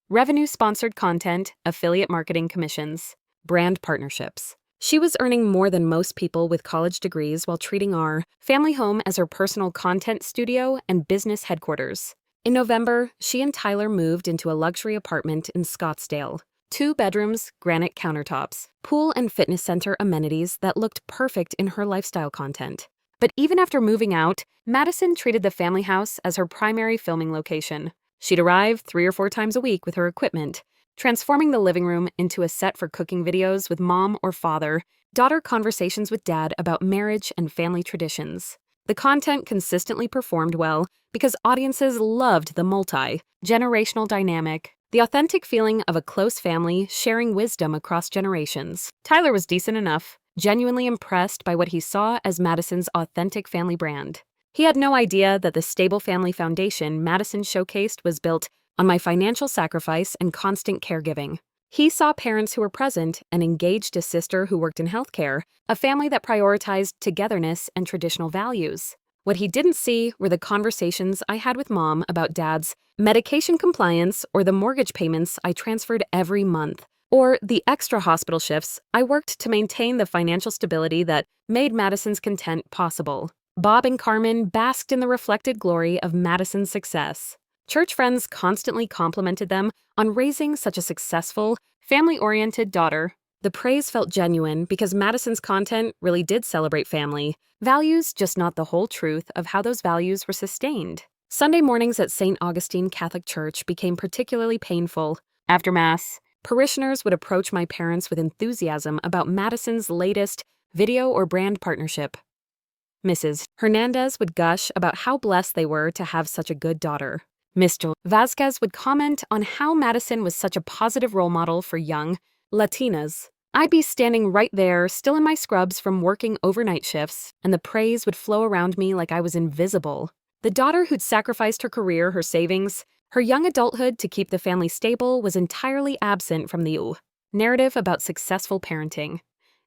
revenue-sponsored content, affiliate marketing commissions, brand partnerships. She was earning more than most people with college degrees while treating our family home as her personal content studio and business headquarters. In November, she and Tyler moved into a luxury apartment in Scottsdale. 2 bedrooms, granite countertops, pool and fitness center amenities that looked perfect in her lifestyle content. But even after moving out, Madison treated the family house as her primary filming location. She'd arrive 3 or 4 times a week with her equipment, transforming the living room into a set for cooking videos with Mom or father, daughter conversations with Dad about marriage and family traditions. The content consistently performed well because audiences loved the multi-generational dynamic, the authentic feeling of a close family sharing wisdom across generations. Tyler was decent enough, genuinely impressed by what he saw as Madison's authentic family brand. He had no idea that the stable family foundation Madison showcased was built on my financial sacrifice and constant caregiving. He saw parents who were present and engaged a sister who worked in healthcare, a family that prioritized togetherness and traditional values. What he didn't see were the conversations I had with Mom about Dad's medication compliance or the mortgage payments I transferred every month, or the extra hospital shifts I worked to maintain the financial stability that made Madison's content possible. Bob and Carmen basked in the reflected glory of Madison's success. Church friends constantly complimented them on raising such a successful, family-oriented daughter. The praise felt genuine because Madison's content really did celebrate family values, just not the whole truth of how those values were sustained. Sunday mornings at St. Augustine Catholic Church became particularly painful. After Mass, parishioners would approach my parents with enthusiasm about Madison's latest video or brand partnership. Mrs. Hernandez would gush about how blessed they were to have such a good daughter. Mr. Vasquez would comment on how Madison was such a positive role model for young Latinas. I'd be standing right there, still in my scrubs from working overnight shifts, and the praise would flow around me like I was invisible. The daughter who'd sacrificed her career, her savings, her young adulthood to keep the family stable was entirely absent from the narrative about successful parenting.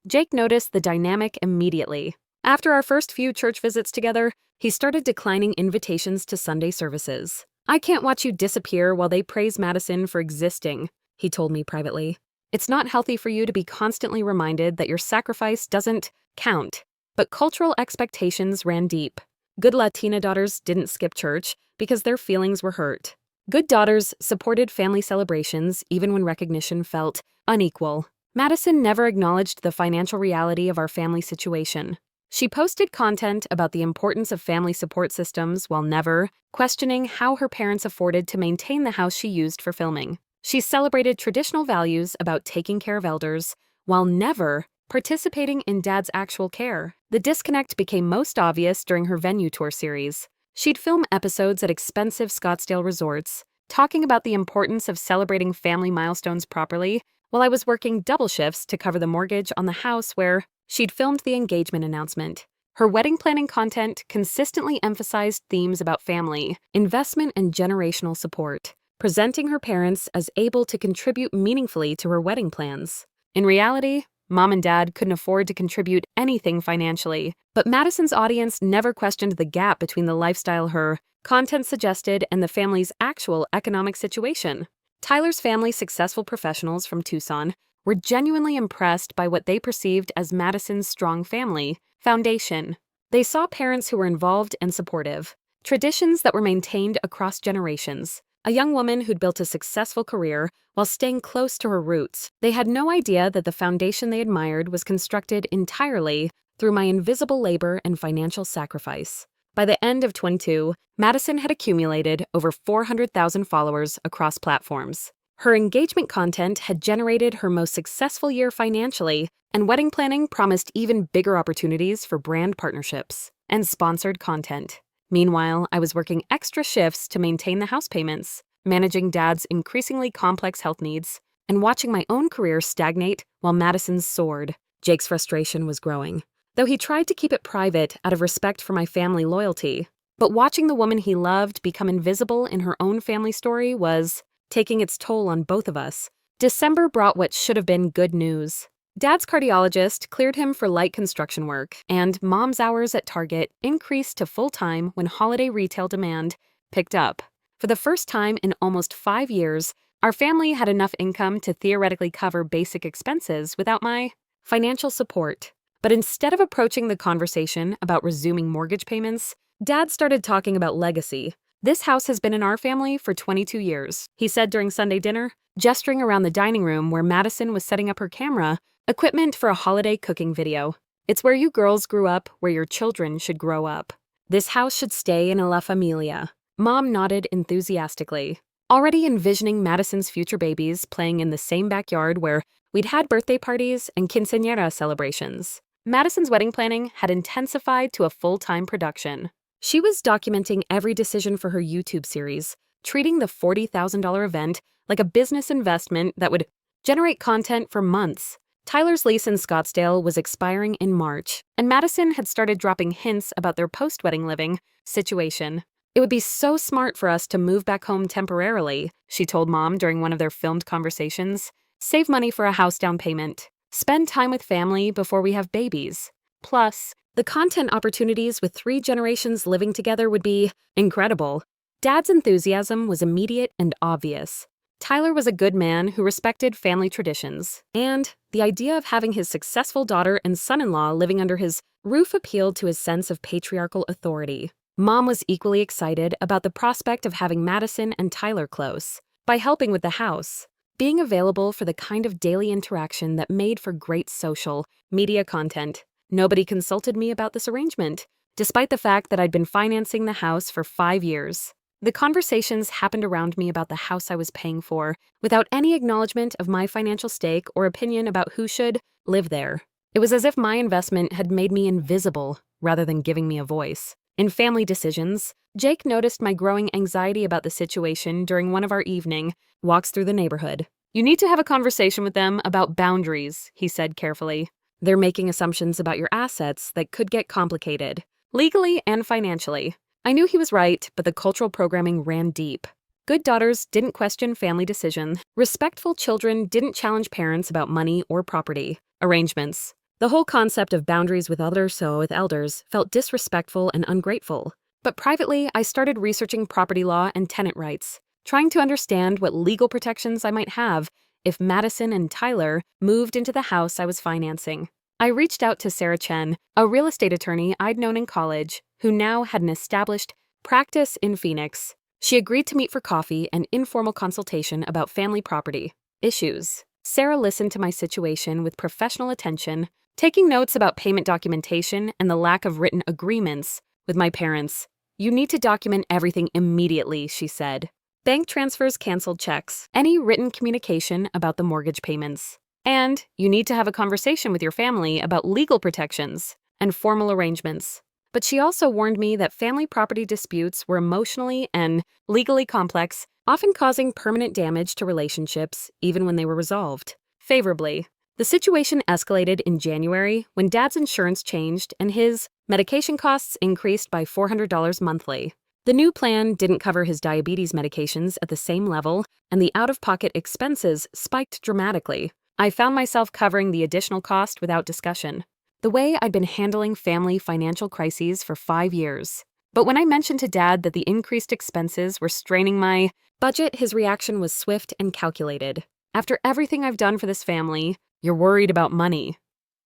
Jake noticed the dynamic immediately. After our first few church visits together, he started declining invitations to Sunday services. "I can't watch you disappear while they praise Madison for existing," he told me privately. "It's not healthy for you to be constantly reminded that your sacrifice doesn't count." But cultural expectations ran deep. Good Latina daughters didn't skip church because their feelings were hurt. Good daughters supported family celebrations even when recognition felt unequal. Madison never acknowledged the financial reality of our family situation. She posted content about the importance of family support systems while never questioning how her parents afforded to maintain the house she used for filming. She celebrated traditional values about taking care of elders while never participating in Dad's actual care. The disconnect became most obvious during her venue tour series. She'd film episodes at expensive Scottsdale resorts, talking about the importance of celebrating family milestones properly, while I was working double shifts to cover the mortgage on the house where she'd filmed the engagement announcement. Her wedding planning content consistently emphasized themes about family, investment, and generational support, presenting her parents as able to contribute meaningfully to her wedding plans. In reality, Mom and Dad couldn't afford to contribute anything financially, but Madison's audience never questioned the gap between the lifestyle her content suggested and the family's actual economic situation. Tyler's family, successful professionals from Tucson, were genuinely impressed by what they perceived as Madison's strong family foundation. They saw parents who were involved and supportive, traditions that were maintained across generations, a young woman who'd built a successful career while staying close to her roots. They had no idea that the foundation they admired was constructed entirely through my invisible labor and financial sacrifice. By the end of 2022, Madison had accumulated over 400,000 followers across platforms. Her engagement content had generated her most successful year financially, and wedding planning promised even bigger opportunities for brand partnerships and sponsored content. Meanwhile, I was working extra shifts to maintain the house payments, managing Dad's increasingly complex health needs, and watching my own career stagnate while Madison's soared. Jake's frustration was growing, though he tried to keep it private out of respect for my family loyalty. But watching the woman he loved become invisible in her own family story was taking its toll on both of us. December brought what should have been good news. Dad's cardiologist cleared him for light construction work, and Mom's hours at Target increased to full-time when holiday retail demand picked up. For the first time in almost 5 years, our family had enough income to theoretically cover basic expenses without my financial support. But instead of approaching the conversation about resuming mortgage payments, Dad started talking about legacy. "This house has been in our family for 22 years, he said during Sunday dinner, gesturing around the dining room where Madison was setting up her camera equipment for a holiday cooking video. "It's where you girls grew up, where your children should grow up. This house should stay in La Familia." Mom nodded enthusiastically, already envisioning Madison's future babies playing in the same backyard where we'd had birthday parties and quinceañera celebrations. Madison's wedding planning had intensified to a full-time production. She was documenting every decision for her YouTube series, treating the $40,000 event like a business investment that would generate content for months. Tyler's lease in Scottsdale was expiring in March, and Madison had started dropping hints about their post-wedding living situation. "It would be so smart for us to move back home temporarily," she told Mom during one of their filmed conversations. "Save money for a house down payment. Spend time with family before we have babies. Plus, The content opportunities with 3 generations living together would be incredible. Dad's enthusiasm was immediate and obvious. Tyler was a good man who respected family traditions, and the idea of having his successful daughter and son-in-law living under his roof appealed to his sense of patriarchal authority. Mom was equally excited about the prospect of having Madison and Tyler close. By helping with the house, being available for the kind of daily interaction that made for great social media content. Nobody consulted me about this arrangement, despite the fact that I'd been financing the house for 5 years. The conversations happened around me about the house I was paying for, without any acknowledgement of my financial stake or opinion about who should live there. It was as if my investment had made me invisible rather than giving me a voice. In family decisions, Jake noticed my growing anxiety about the situation during one of our evening walks through the neighborhood. "You need to have a conversation with them about boundaries," he said carefully. "They're making assumptions about your assets that could get complicated, legally and financially." I knew he was right, but the cultural programming ran deep. Good daughters didn't question family decision. Respectful children didn't challenge parents about money or property arrangements. The whole concept of boundaries with others, so with elders, felt disrespectful and ungrateful. But privately, I started researching property law and tenant rights, trying to understand what legal protections I might have if Madison and Tyler moved into the house I was financing. I reached out to Sarah Chen, a real estate attorney I'd known in college, who now had an established practice in Phoenix. She agreed to meet for coffee and informal consultation about family property issues. Sarah listened to my situation with professional attention, taking notes about payment documentation and the lack of written agreements with my parents. "You need to document everything immediately," she said. "Bank transfers, canceled checks, any written communication about the mortgage payments. And you need to have a conversation with your family about legal protections and formal arrangements." But she also warned me that family property disputes were emotionally and legally complex, often causing permanent damage to relationships, even when they were resolved favorably. The situation escalated in January when Dad's insurance changed and his medication costs increased by $400 monthly. The new plan didn't cover his diabetes medications at the same level, and the out-of-pocket expenses spiked dramatically. I found myself covering the additional cost without discussion, the way I'd been handling family financial crises for 5 years. But when I mentioned to Dad that the increased expenses were straining my budget, his reaction was swift and calculated. "After everything I've done for this family, you're worried about money."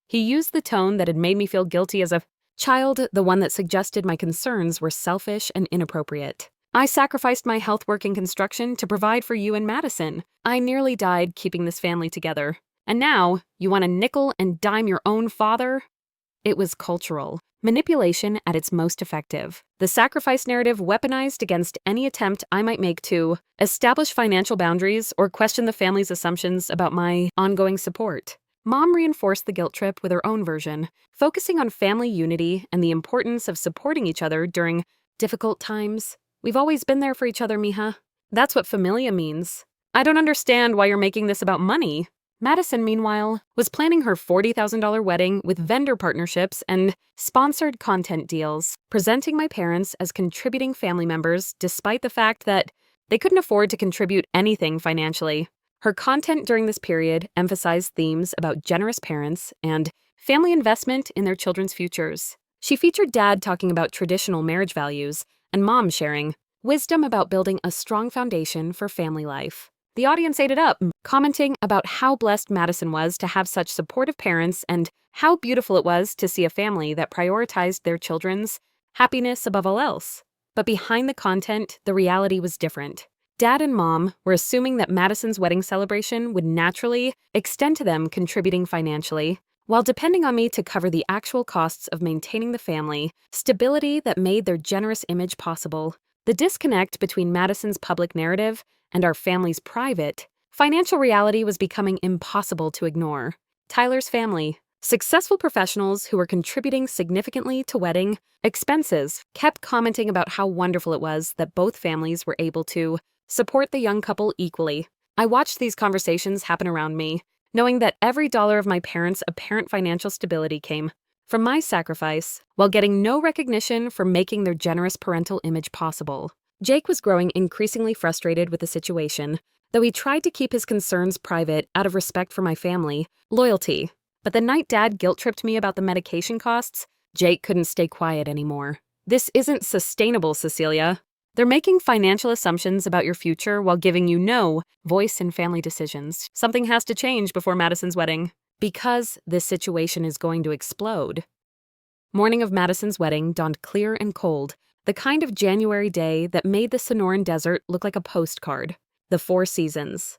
He used the tone that had made me feel guilty as a child, the one that suggested my concerns were selfish and inappropriate. "I sacrificed my health work in construction to provide for you and Madison. I nearly died keeping this family together. And now, you want to nickel and dime your own father?" It was cultural manipulation at its most effective. The sacrifice narrative weaponized against any attempt I might make to establish financial boundaries or question the family's assumptions about my ongoing support. Mom reinforced the guilt trip with her own version, focusing on family unity and the importance of supporting each other during difficult times. "We've always been there for each other, mija. That's what familia means. I don't understand why you're making this about money." Madison, meanwhile, was planning her $40,000 wedding with vendor partnerships and sponsored content deals, presenting my parents as contributing family members despite the fact that they couldn't afford to contribute anything financially. Her content during this period emphasized themes about generous parents and family investment in their children's futures. She featured Dad talking about traditional marriage values and Mom sharing wisdom about building a strong foundation for family life. The audience ate it up, commenting about how blessed Madison was to have such supportive parents and how beautiful it was to see a family that prioritized their children's happiness above all else. But behind the content, the reality was different. Dad and Mom were assuming that Madison's wedding celebration would naturally extend to them contributing financially, while depending on me to cover the actual costs of maintaining the family stability that made their generous image possible. The disconnect between Madison's public narrative and our family's private financial reality was becoming impossible to ignore. Tyler's family, successful professionals who were contributing significantly to wedding expenses, kept commenting about how wonderful it was that both families were able to support the young couple equally. I watched these conversations happen around me, knowing that every dollar of my parents' apparent financial stability came from my sacrifice, while getting no recognition for making their generous parental image possible. Jake was growing increasingly frustrated with the situation, though he tried to keep his concerns private out of respect for my family, loyalty. But the night Dad guilt-tripped me about the medication costs Jake couldn't stay quiet anymore. This isn't sustainable, Cecilia. They're making financial assumptions about your future while giving you no voice in family decisions. Something has to change before Madison's wedding, because this situation is going to explode. Morning of Madison's wedding dawned clear and cold, the kind of January day that made the Sonoran Desert look like a postcard. The Four Seasons.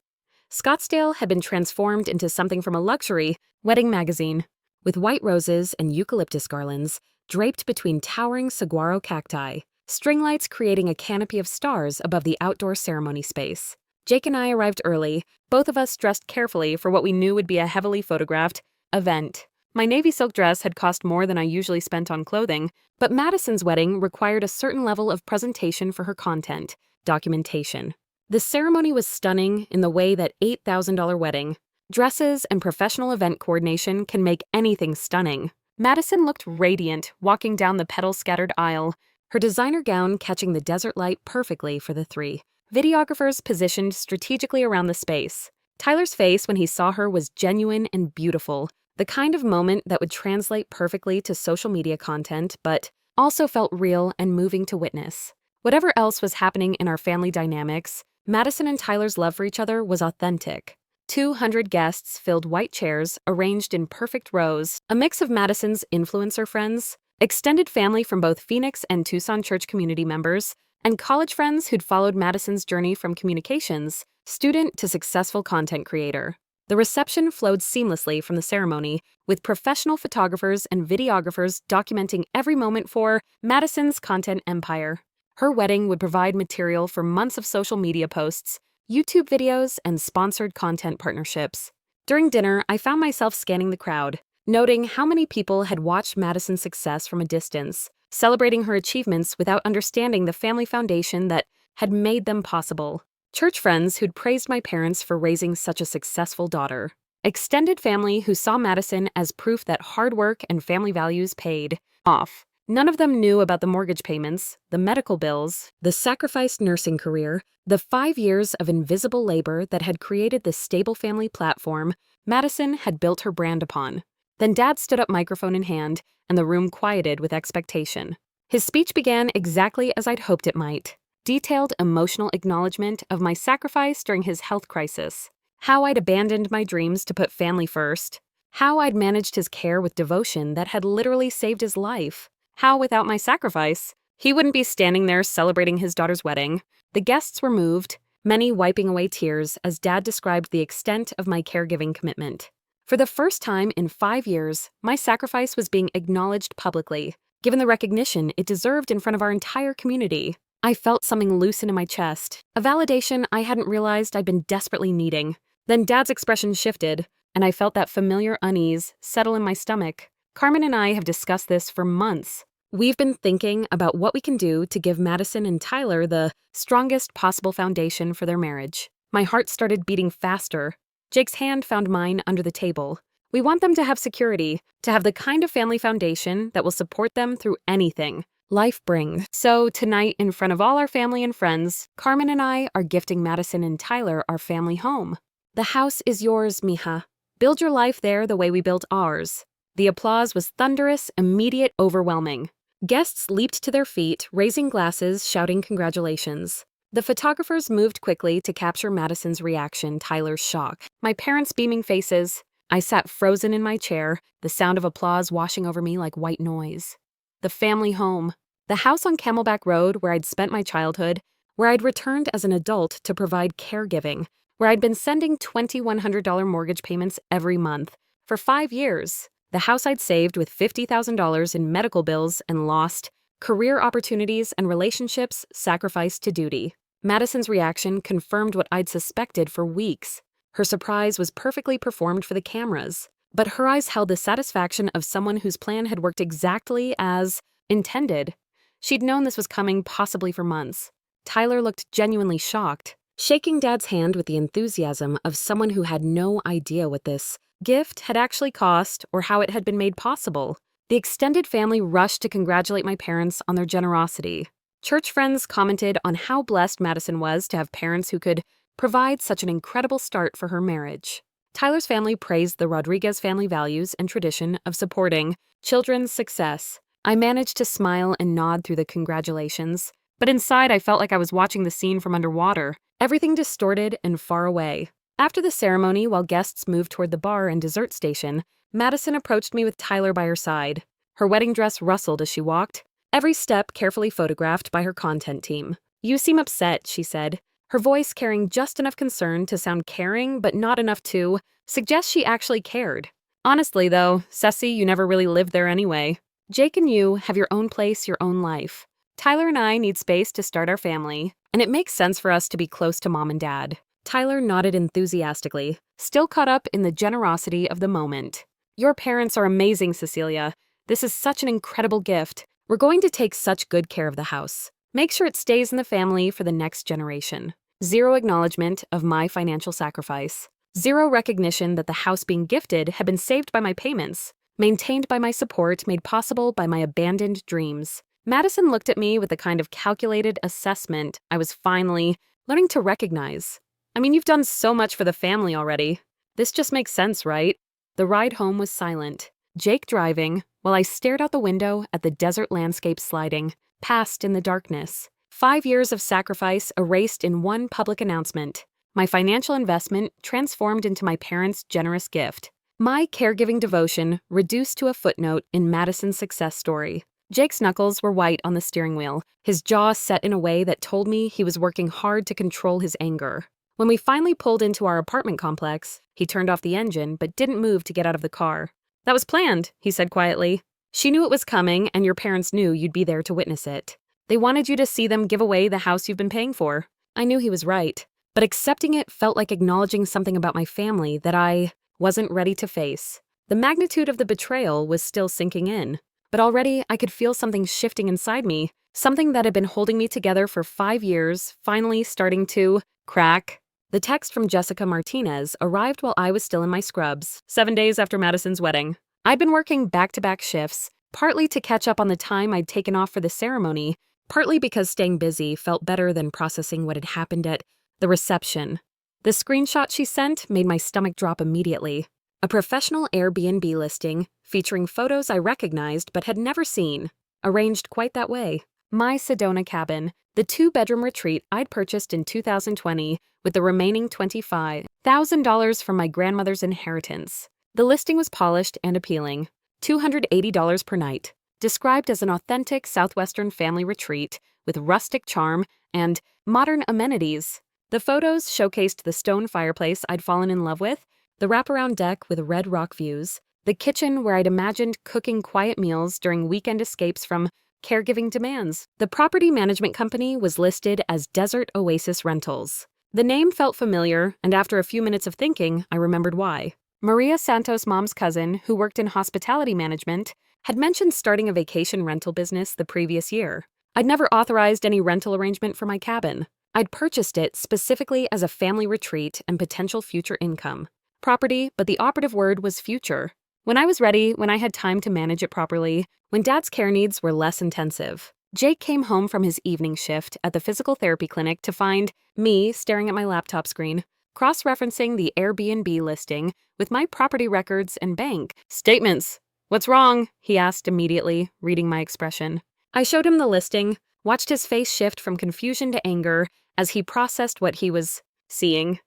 Scottsdale had been transformed into something from a luxury wedding magazine, with white roses and eucalyptus garlands draped between towering saguaro cacti, string lights creating a canopy of stars above the outdoor ceremony space. Jake and I arrived early, both of us dressed carefully for what we knew would be a heavily photographed event. My navy silk dress had cost more than I usually spent on clothing, but Madison's wedding required a certain level of presentation for her content, documentation. The ceremony was stunning in the way that $8,000 wedding, dresses, and professional event coordination can make anything stunning. Madison looked radiant walking down the petal-scattered aisle, her designer gown catching the desert light perfectly for the three. Videographers positioned strategically around the space. Tyler's face when he saw her was genuine and beautiful, the kind of moment that would translate perfectly to social media content, but also felt real and moving to witness. Whatever else was happening in our family dynamics, Madison and Tyler's love for each other was authentic. 200 guests filled white chairs arranged in perfect rows, a mix of Madison's influencer friends, extended family from both Phoenix and Tucson church community members, and college friends who'd followed Madison's journey from communications student to successful content creator. The reception flowed seamlessly from the ceremony, with professional photographers and videographers documenting every moment for Madison's content empire. Her wedding would provide material for months of social media posts, YouTube videos, and sponsored content partnerships. During dinner, I found myself scanning the crowd, noting how many people had watched Madison's success from a distance, celebrating her achievements without understanding the family foundation that had made them possible. Church friends who'd praised my parents for raising such a successful daughter. Extended family who saw Madison as proof that hard work and family values paid off. None of them knew about the mortgage payments, the medical bills, the sacrificed nursing career, the 5 years of invisible labor that had created the stable family platform Madison had built her brand upon. Then Dad stood up, microphone in hand, and the room quieted with expectation. His speech began exactly as I'd hoped it might. Detailed emotional acknowledgement of my sacrifice during his health crisis, how I'd abandoned my dreams to put family first, how I'd managed his care with devotion that had literally saved his life, how without my sacrifice, he wouldn't be standing there celebrating his daughter's wedding. The guests were moved, many wiping away tears as Dad described the extent of my caregiving commitment. For the first time in 5 years, my sacrifice was being acknowledged publicly, given the recognition it deserved in front of our entire community. I felt something loosen in my chest, a validation I hadn't realized I'd been desperately needing. Then Dad's expression shifted, and I felt that familiar unease settle in my stomach. Carmen and I have discussed this for months. We've been thinking about what we can do to give Madison and Tyler the strongest possible foundation for their marriage. My heart started beating faster. Jake's hand found mine under the table. We want them to have security, to have the kind of family foundation that will support them through anything life brings. So tonight, in front of all our family and friends, Carmen and I are gifting Madison and Tyler our family home. The house is yours, mija. Build your life there the way we built ours. The applause was thunderous, immediate, overwhelming. Guests leaped to their feet, raising glasses, shouting congratulations. The photographers moved quickly to capture Madison's reaction, Tyler's shock, my parents' beaming faces. I sat frozen in my chair, the sound of applause washing over me like white noise. The family home. The house on Camelback Road where I'd spent my childhood, where I'd returned as an adult to provide caregiving, where I'd been sending $2,100 mortgage payments every month for 5 years. The house I'd saved with $50,000 in medical bills and lost, career opportunities and relationships sacrificed to duty. Madison's reaction confirmed what I'd suspected for weeks. Her surprise was perfectly performed for the cameras, but her eyes held the satisfaction of someone whose plan had worked exactly as intended. She'd known this was coming possibly for months. Tyler looked genuinely shocked, shaking Dad's hand with the enthusiasm of someone who had no idea what this gift had actually cost or how it had been made possible. The extended family rushed to congratulate my parents on their generosity. Church friends commented on how blessed Madison was to have parents who could provide such an incredible start for her marriage. Tyler's family praised the Rodriguez family values and tradition of supporting children's success, I managed to smile and nod through the congratulations, but inside I felt like I was watching the scene from underwater, everything distorted and far away. After the ceremony, while guests moved toward the bar and dessert station, Madison approached me with Tyler by her side. Her wedding dress rustled as she walked, every step carefully photographed by her content team. "You seem upset," she said, her voice carrying just enough concern to sound caring but not enough to suggest she actually cared. "Honestly, though, Ceci, you never really lived there anyway. Jake and you have your own place, your own life. Tyler and I need space to start our family, and it makes sense for us to be close to Mom and Dad." Tyler nodded enthusiastically, still caught up in the generosity of the moment. "Your parents are amazing, Cecilia. This is such an incredible gift. We're going to take such good care of the house. Make sure it stays in the family for the next generation." Zero acknowledgement of my financial sacrifice. Zero recognition that the house being gifted had been saved by my payments, maintained by my support, made possible by my abandoned dreams. Madison looked at me with the kind of calculated assessment I was finally learning to recognize. "I mean, you've done so much for the family already. This just makes sense, right?" The ride home was silent, Jake driving, while I stared out the window at the desert landscape sliding past in the darkness. 5 years of sacrifice erased in one public announcement. My financial investment transformed into my parents' generous gift. My caregiving devotion reduced to a footnote in Madison's success story. Jake's knuckles were white on the steering wheel, his jaw set in a way that told me he was working hard to control his anger. When we finally pulled into our apartment complex, he turned off the engine but didn't move to get out of the car. "That was planned," he said quietly. "She knew it was coming, and your parents knew you'd be there to witness it. They wanted you to see them give away the house you've been paying for." I knew he was right, but accepting it felt like acknowledging something about my family that I wasn't ready to face. The magnitude of the betrayal was still sinking in, but already I could feel something shifting inside me, something that had been holding me together for 5 years, finally starting to crack. The text from Jessica Martinez arrived while I was still in my scrubs, 7 days after Madison's wedding. I'd been working back-to-back shifts, partly to catch up on the time I'd taken off for the ceremony, partly because staying busy felt better than processing what had happened at the reception. The screenshot she sent made my stomach drop immediately. A professional Airbnb listing featuring photos I recognized but had never seen, arranged quite that way. My Sedona cabin, the 2-bedroom retreat I'd purchased in 2020 with the remaining $25,000 from my grandmother's inheritance. The listing was polished and appealing, $280 per night, described as an authentic Southwestern family retreat with rustic charm and modern amenities. The photos showcased the stone fireplace I'd fallen in love with, the wraparound deck with red rock views, the kitchen where I'd imagined cooking quiet meals during weekend escapes from caregiving demands. The property management company was listed as Desert Oasis Rentals. The name felt familiar, and after a few minutes of thinking, I remembered why. Maria Santos' mom's cousin, who worked in hospitality management, had mentioned starting a vacation rental business the previous year. I'd never authorized any rental arrangement for my cabin. I'd purchased it specifically as a family retreat and potential future income. Property, but the operative word was future. When I was ready, when I had time to manage it properly, when Dad's care needs were less intensive. Jake came home from his evening shift at the physical therapy clinic to find me staring at my laptop screen, cross-referencing the Airbnb listing with my property records and bank statements. "What's wrong?" he asked immediately, reading my expression. I showed him the listing, watched his face shift from confusion to anger as he processed what he was seeing.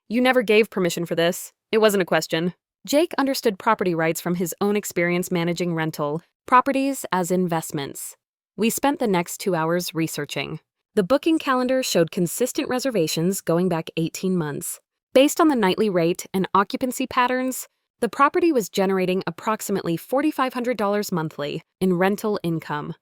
"You never gave permission for this. It wasn't a question." Jake understood property rights from his own experience managing rental properties as investments. We spent the next 2 hours researching. The booking calendar showed consistent reservations going back 18 months. Based on the nightly rate and occupancy patterns, the property was generating approximately $4,500 monthly in rental income.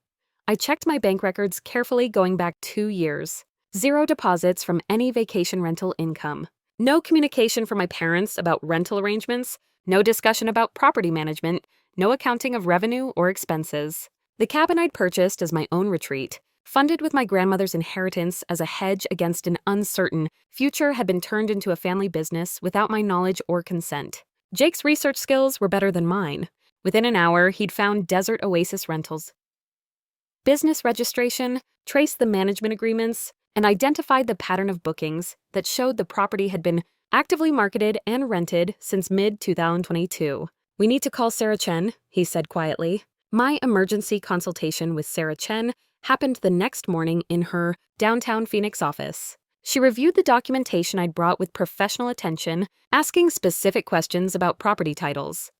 I checked my bank records carefully going back 2 years. 0 deposits from any vacation rental income. No communication from my parents about rental arrangements, no discussion about property management, no accounting of revenue or expenses. The cabin I'd purchased as my own retreat, funded with my grandmother's inheritance as a hedge against an uncertain future, had been turned into a family business without my knowledge or consent. Jake's research skills were better than mine. Within an hour, he'd found Desert Oasis Rentals business registration, traced the management agreements, and identified the pattern of bookings that showed the property had been actively marketed and rented since mid-2022. "We need to call Sarah Chen," he said quietly. My emergency consultation with Sarah Chen happened the next morning in her downtown Phoenix office. She reviewed the documentation I'd brought with professional attention, asking specific questions about property titles,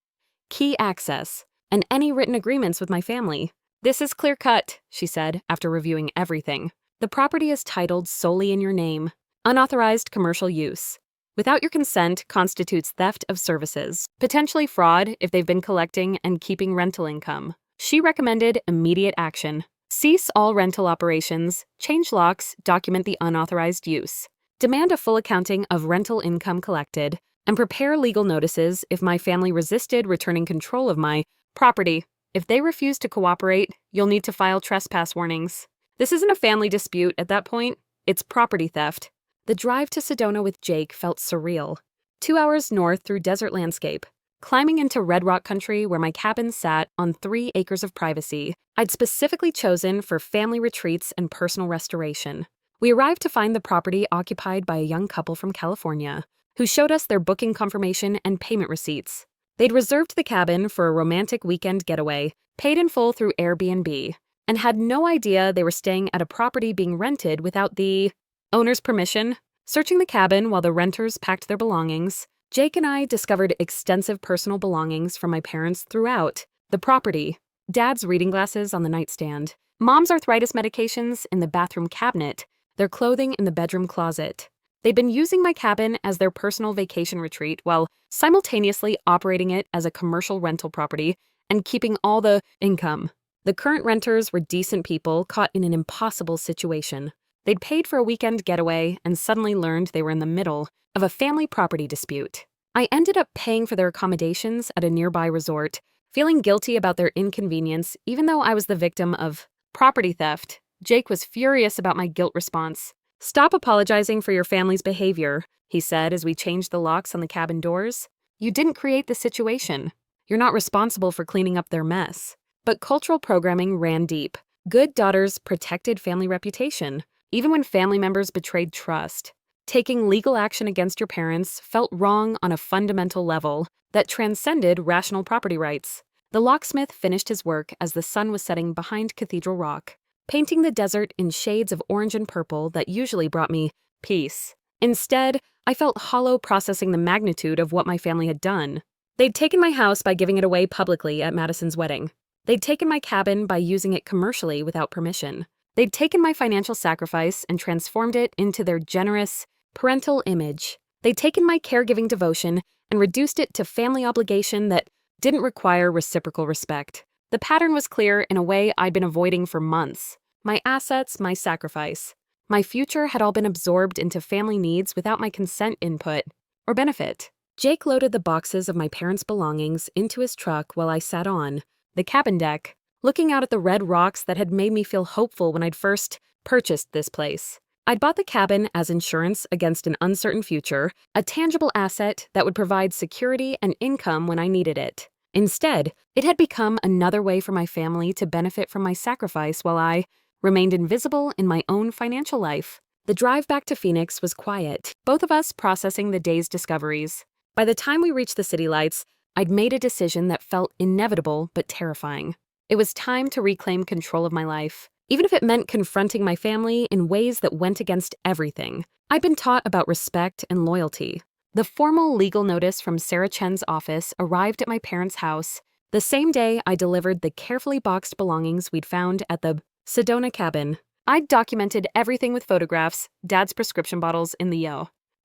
key access, and any written agreements with my family. "This is clear cut," she said after reviewing everything. "The property is titled solely in your name. Unauthorized commercial use. Without your consent constitutes theft of services, potentially fraud if they've been collecting and keeping rental income." She recommended immediate action. Cease all rental operations, change locks, document the unauthorized use. Demand a full accounting of rental income collected, and prepare legal notices if my family resisted returning control of my property. If they refuse to cooperate, you'll need to file trespass warnings. This isn't a family dispute at that point, it's property theft. The drive to Sedona with Jake felt surreal. 2 hours north through desert landscape, climbing into Red Rock country where my cabin sat on 3 acres of privacy I'd specifically chosen for family retreats and personal restoration. We arrived to find the property occupied by a young couple from California who showed us their booking confirmation and payment receipts. They'd reserved the cabin for a romantic weekend getaway, paid in full through Airbnb, and had no idea they were staying at a property being rented without the owner's permission. Searching the cabin while the renters packed their belongings, Jake and I discovered extensive personal belongings from my parents throughout the property. Dad's reading glasses on the nightstand, Mom's arthritis medications in the bathroom cabinet, their clothing in the bedroom closet. They'd been using my cabin as their personal vacation retreat while simultaneously operating it as a commercial rental property and keeping all the income. The current renters were decent people caught in an impossible situation. They'd paid for a weekend getaway and suddenly learned they were in the middle of a family property dispute. I ended up paying for their accommodations at a nearby resort, feeling guilty about their inconvenience even though I was the victim of property theft. Jake was furious about my guilt response. "Stop apologizing for your family's behavior," he said as we changed the locks on the cabin doors. "You didn't create the situation. You're not responsible for cleaning up their mess." But cultural programming ran deep. Good daughters protected family reputation, even when family members betrayed trust. Taking legal action against your parents felt wrong on a fundamental level that transcended rational property rights. The locksmith finished his work as the sun was setting behind Cathedral Rock, painting the desert in shades of orange and purple that usually brought me peace. Instead, I felt hollow processing the magnitude of what my family had done. They'd taken my house by giving it away publicly at Madison's wedding. They'd taken my cabin by using it commercially without permission. They'd taken my financial sacrifice and transformed it into their generous, parental image. They'd taken my caregiving devotion and reduced it to family obligation that didn't require reciprocal respect. The pattern was clear in a way I'd been avoiding for months. My assets, my sacrifice. My future had all been absorbed into family needs without my consent, input, or benefit. Jake loaded the boxes of my parents' belongings into his truck while I sat on the cabin deck, looking out at the red rocks that had made me feel hopeful when I'd first purchased this place. I'd bought the cabin as insurance against an uncertain future, a tangible asset that would provide security and income when I needed it. Instead, it had become another way for my family to benefit from my sacrifice while I remained invisible in my own financial life. The drive back to Phoenix was quiet, both of us processing the day's discoveries. By the time we reached the city lights, I'd made a decision that felt inevitable but terrifying. It was time to reclaim control of my life, even if it meant confronting my family in ways that went against everything I'd been taught about respect and loyalty. The formal legal notice from Sarah Chen's office arrived at my parents' house the same day I delivered the carefully boxed belongings we'd found at the Sedona cabin. I'd documented everything with photographs, Dad's prescription bottles in the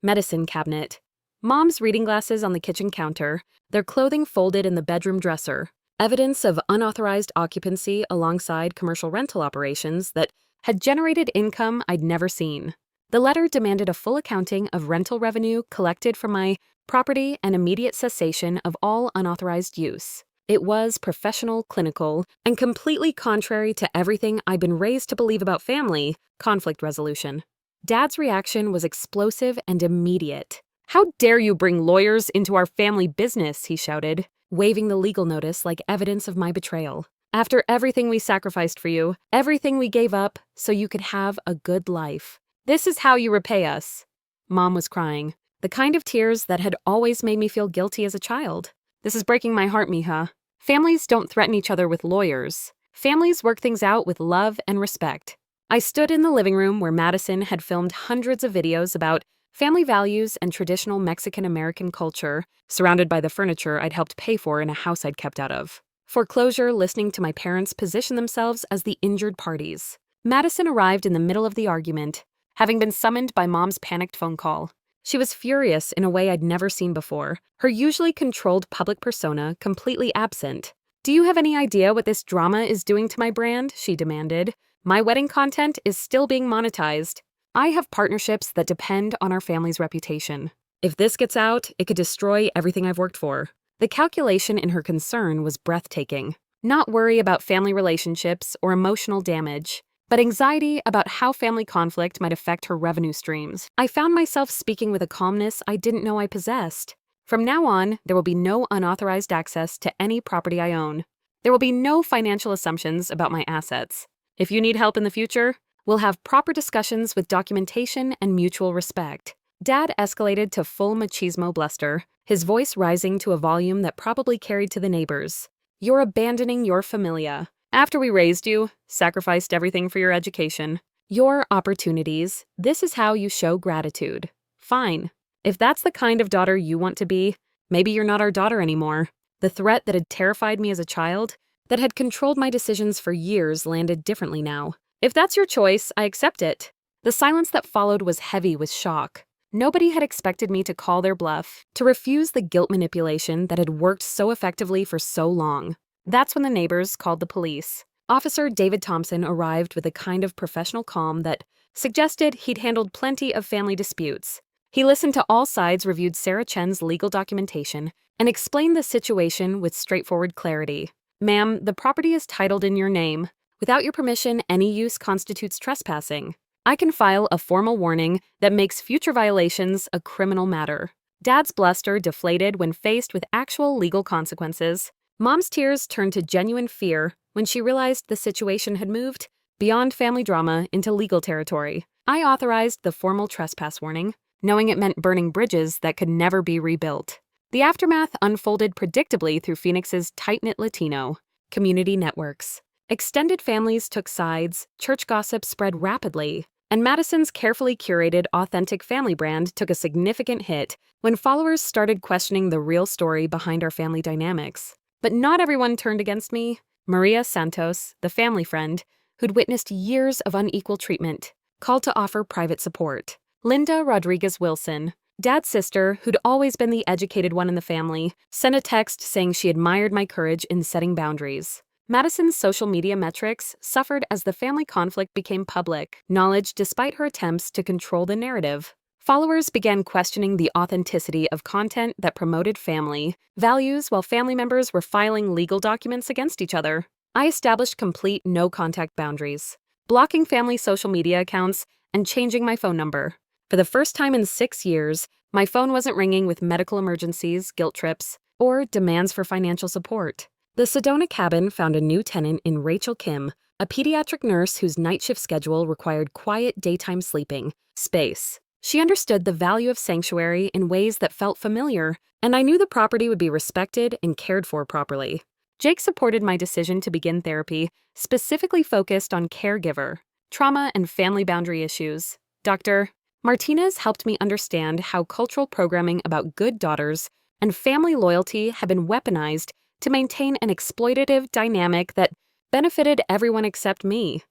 medicine cabinet, Mom's reading glasses on the kitchen counter, their clothing folded in the bedroom dresser, evidence of unauthorized occupancy alongside commercial rental operations that had generated income I'd never seen. The letter demanded a full accounting of rental revenue collected from my property and immediate cessation of all unauthorized use. It was professional, clinical, and completely contrary to everything I'd been raised to believe about family conflict resolution. Dad's reaction was explosive and immediate. "How dare you bring lawyers into our family business?" he shouted, waving the legal notice like evidence of my betrayal. "After everything we sacrificed for you, everything we gave up so you could have a good life. This is how you repay us." Mom was crying, the kind of tears that had always made me feel guilty as a child. "This is breaking my heart, mija." Families don't threaten each other with lawyers. Families work things out with love and respect. I stood in the living room where Madison had filmed hundreds of videos about family values and traditional Mexican-American culture, surrounded by the furniture I'd helped pay for in a house I'd kept out of. Foreclosure, listening to my parents position themselves as the injured parties. Madison arrived in the middle of the argument, having been summoned by Mom's panicked phone call. She was furious in a way I'd never seen before, her usually controlled public persona completely absent. "Do you have any idea what this drama is doing to my brand?" she demanded. "My wedding content is still being monetized. I have partnerships that depend on our family's reputation. If this gets out, it could destroy everything I've worked for." The calculation in her concern was breathtaking. Not worry about family relationships or emotional damage, but anxiety about how family conflict might affect her revenue streams. I found myself speaking with a calmness I didn't know I possessed. "From now on, there will be no unauthorized access to any property I own. There will be no financial assumptions about my assets. If you need help in the future, we'll have proper discussions with documentation and mutual respect." Dad escalated to full machismo bluster, his voice rising to a volume that probably carried to the neighbors. "You're abandoning your familia. After we raised you, sacrificed everything for your education, your opportunities, this is how you show gratitude. Fine. If that's the kind of daughter you want to be, maybe you're not our daughter anymore." The threat that had terrified me as a child, that had controlled my decisions for years, landed differently now. "If that's your choice, I accept it." The silence that followed was heavy with shock. Nobody had expected me to call their bluff, to refuse the guilt manipulation that had worked so effectively for so long. That's when the neighbors called the police. Officer David Thompson arrived with a kind of professional calm that suggested he'd handled plenty of family disputes. He listened to all sides, reviewed Sarah Chen's legal documentation, and explained the situation with straightforward clarity. "Ma'am, the property is titled in your name. Without your permission, any use constitutes trespassing. I can file a formal warning that makes future violations a criminal matter." Dad's bluster deflated when faced with actual legal consequences. Mom's tears turned to genuine fear when she realized the situation had moved beyond family drama into legal territory. I authorized the formal trespass warning, knowing it meant burning bridges that could never be rebuilt. The aftermath unfolded predictably through Phoenix's tight-knit Latino community networks. Extended families took sides, church gossip spread rapidly, and Madison's carefully curated authentic family brand took a significant hit when followers started questioning the real story behind our family dynamics. But not everyone turned against me. Maria Santos, the family friend, who'd witnessed years of unequal treatment, called to offer private support. Linda Rodriguez Wilson, Dad's sister, who'd always been the educated one in the family, sent a text saying she admired my courage in setting boundaries. Madison's social media metrics suffered as the family conflict became public knowledge despite her attempts to control the narrative. Followers began questioning the authenticity of content that promoted family values while family members were filing legal documents against each other. I established complete no-contact boundaries, blocking family social media accounts and changing my phone number. For the first time in 6 years, my phone wasn't ringing with medical emergencies, guilt trips, or demands for financial support. The Sedona cabin found a new tenant in Rachel Kim, a pediatric nurse whose night shift schedule required quiet daytime sleeping space. She understood the value of sanctuary in ways that felt familiar, and I knew the property would be respected and cared for properly. Jake supported my decision to begin therapy, specifically focused on caregiver, trauma, and family boundary issues. Dr. Martinez helped me understand how cultural programming about good daughters and family loyalty had been weaponized to maintain an exploitative dynamic that benefited everyone except me.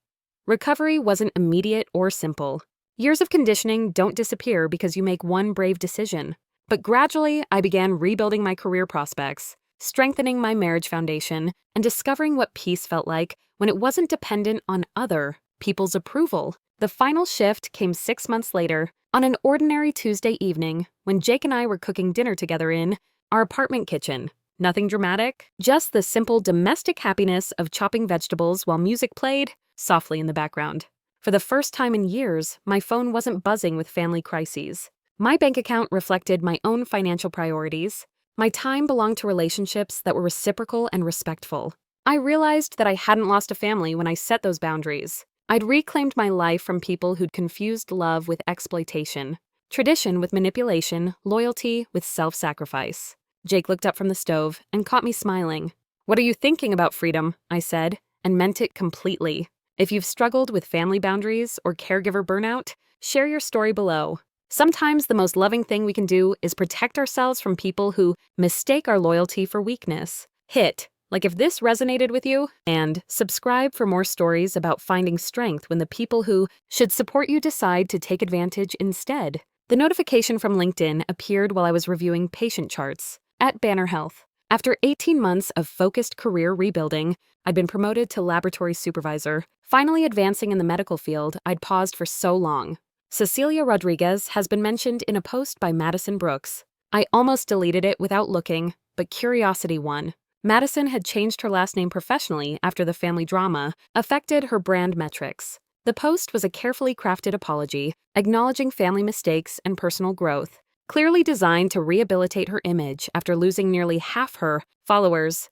Recovery wasn't immediate or simple. Years of conditioning don't disappear because you make one brave decision. But gradually, I began rebuilding my career prospects, strengthening my marriage foundation, and discovering what peace felt like when it wasn't dependent on other people's approval. The final shift came 6 months later, on an ordinary Tuesday evening, when Jake and I were cooking dinner together in our apartment kitchen. Nothing dramatic, just the simple domestic happiness of chopping vegetables while music played softly in the background. For the first time in years, my phone wasn't buzzing with family crises. My bank account reflected my own financial priorities. My time belonged to relationships that were reciprocal and respectful. I realized that I hadn't lost a family when I set those boundaries. I'd reclaimed my life from people who'd confused love with exploitation, tradition with manipulation, loyalty with self-sacrifice. Jake looked up from the stove and caught me smiling. What are you thinking about freedom? I said, and meant it completely. If you've struggled with family boundaries or caregiver burnout, share your story below. Sometimes the most loving thing we can do is protect ourselves from people who mistake our loyalty for weakness. Hit like if this resonated with you, and subscribe for more stories about finding strength when the people who should support you decide to take advantage instead. The notification from LinkedIn appeared while I was reviewing patient charts at Banner Health. After 18 months of focused career rebuilding, I'd been promoted to laboratory supervisor, finally advancing in the medical field I'd paused for so long. Cecilia Rodriguez has been mentioned in a post by Madison Brooks. I almost deleted it without looking, but curiosity won. Madison had changed her last name professionally after the family drama affected her brand metrics. The post was a carefully crafted apology, acknowledging family mistakes and personal growth, clearly designed to rehabilitate her image after losing nearly half her followers.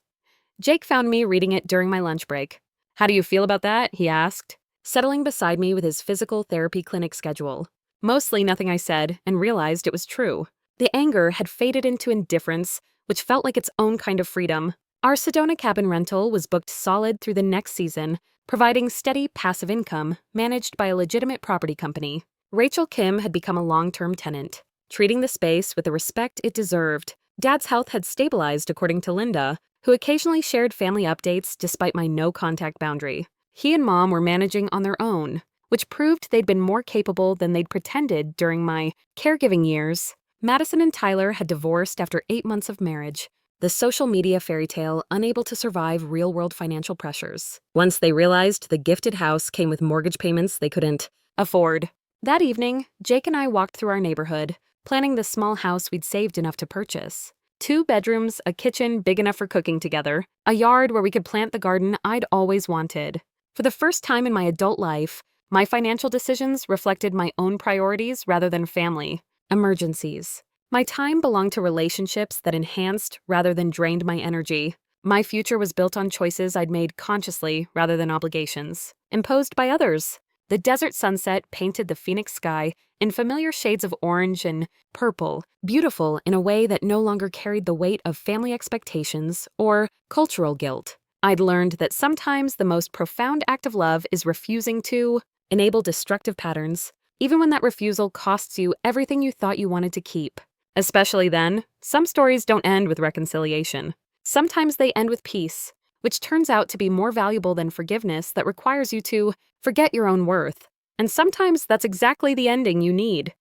Jake found me reading it during my lunch break. "How do you feel about that?" he asked, settling beside me with his physical therapy clinic schedule. Mostly nothing, I said, and realized it was true. The anger had faded into indifference, which felt like its own kind of freedom. Our Sedona cabin rental was booked solid through the next season, providing steady passive income managed by a legitimate property company. Rachel Kim had become a long-term tenant, treating the space with the respect it deserved. Dad's health had stabilized, according to Linda, who occasionally shared family updates despite my no-contact boundary. He and Mom were managing on their own, which proved they'd been more capable than they'd pretended during my caregiving years. Madison and Tyler had divorced after 8 months of marriage, the social media fairy tale unable to survive real-world financial pressures. Once they realized the gifted house came with mortgage payments they couldn't afford. That evening, Jake and I walked through our neighborhood, planning the small house we'd saved enough to purchase. 2 bedrooms, a kitchen big enough for cooking together, a yard where we could plant the garden I'd always wanted. For the first time in my adult life, my financial decisions reflected my own priorities rather than family emergencies. My time belonged to relationships that enhanced rather than drained my energy. My future was built on choices I'd made consciously rather than obligations imposed by others. The desert sunset painted the Phoenix sky in familiar shades of orange and purple, beautiful in a way that no longer carried the weight of family expectations or cultural guilt. I'd learned that sometimes the most profound act of love is refusing to enable destructive patterns, even when that refusal costs you everything you thought you wanted to keep. Especially then, some stories don't end with reconciliation. Sometimes they end with peace, which turns out to be more valuable than forgiveness that requires you to forget your own worth. And sometimes that's exactly the ending you need.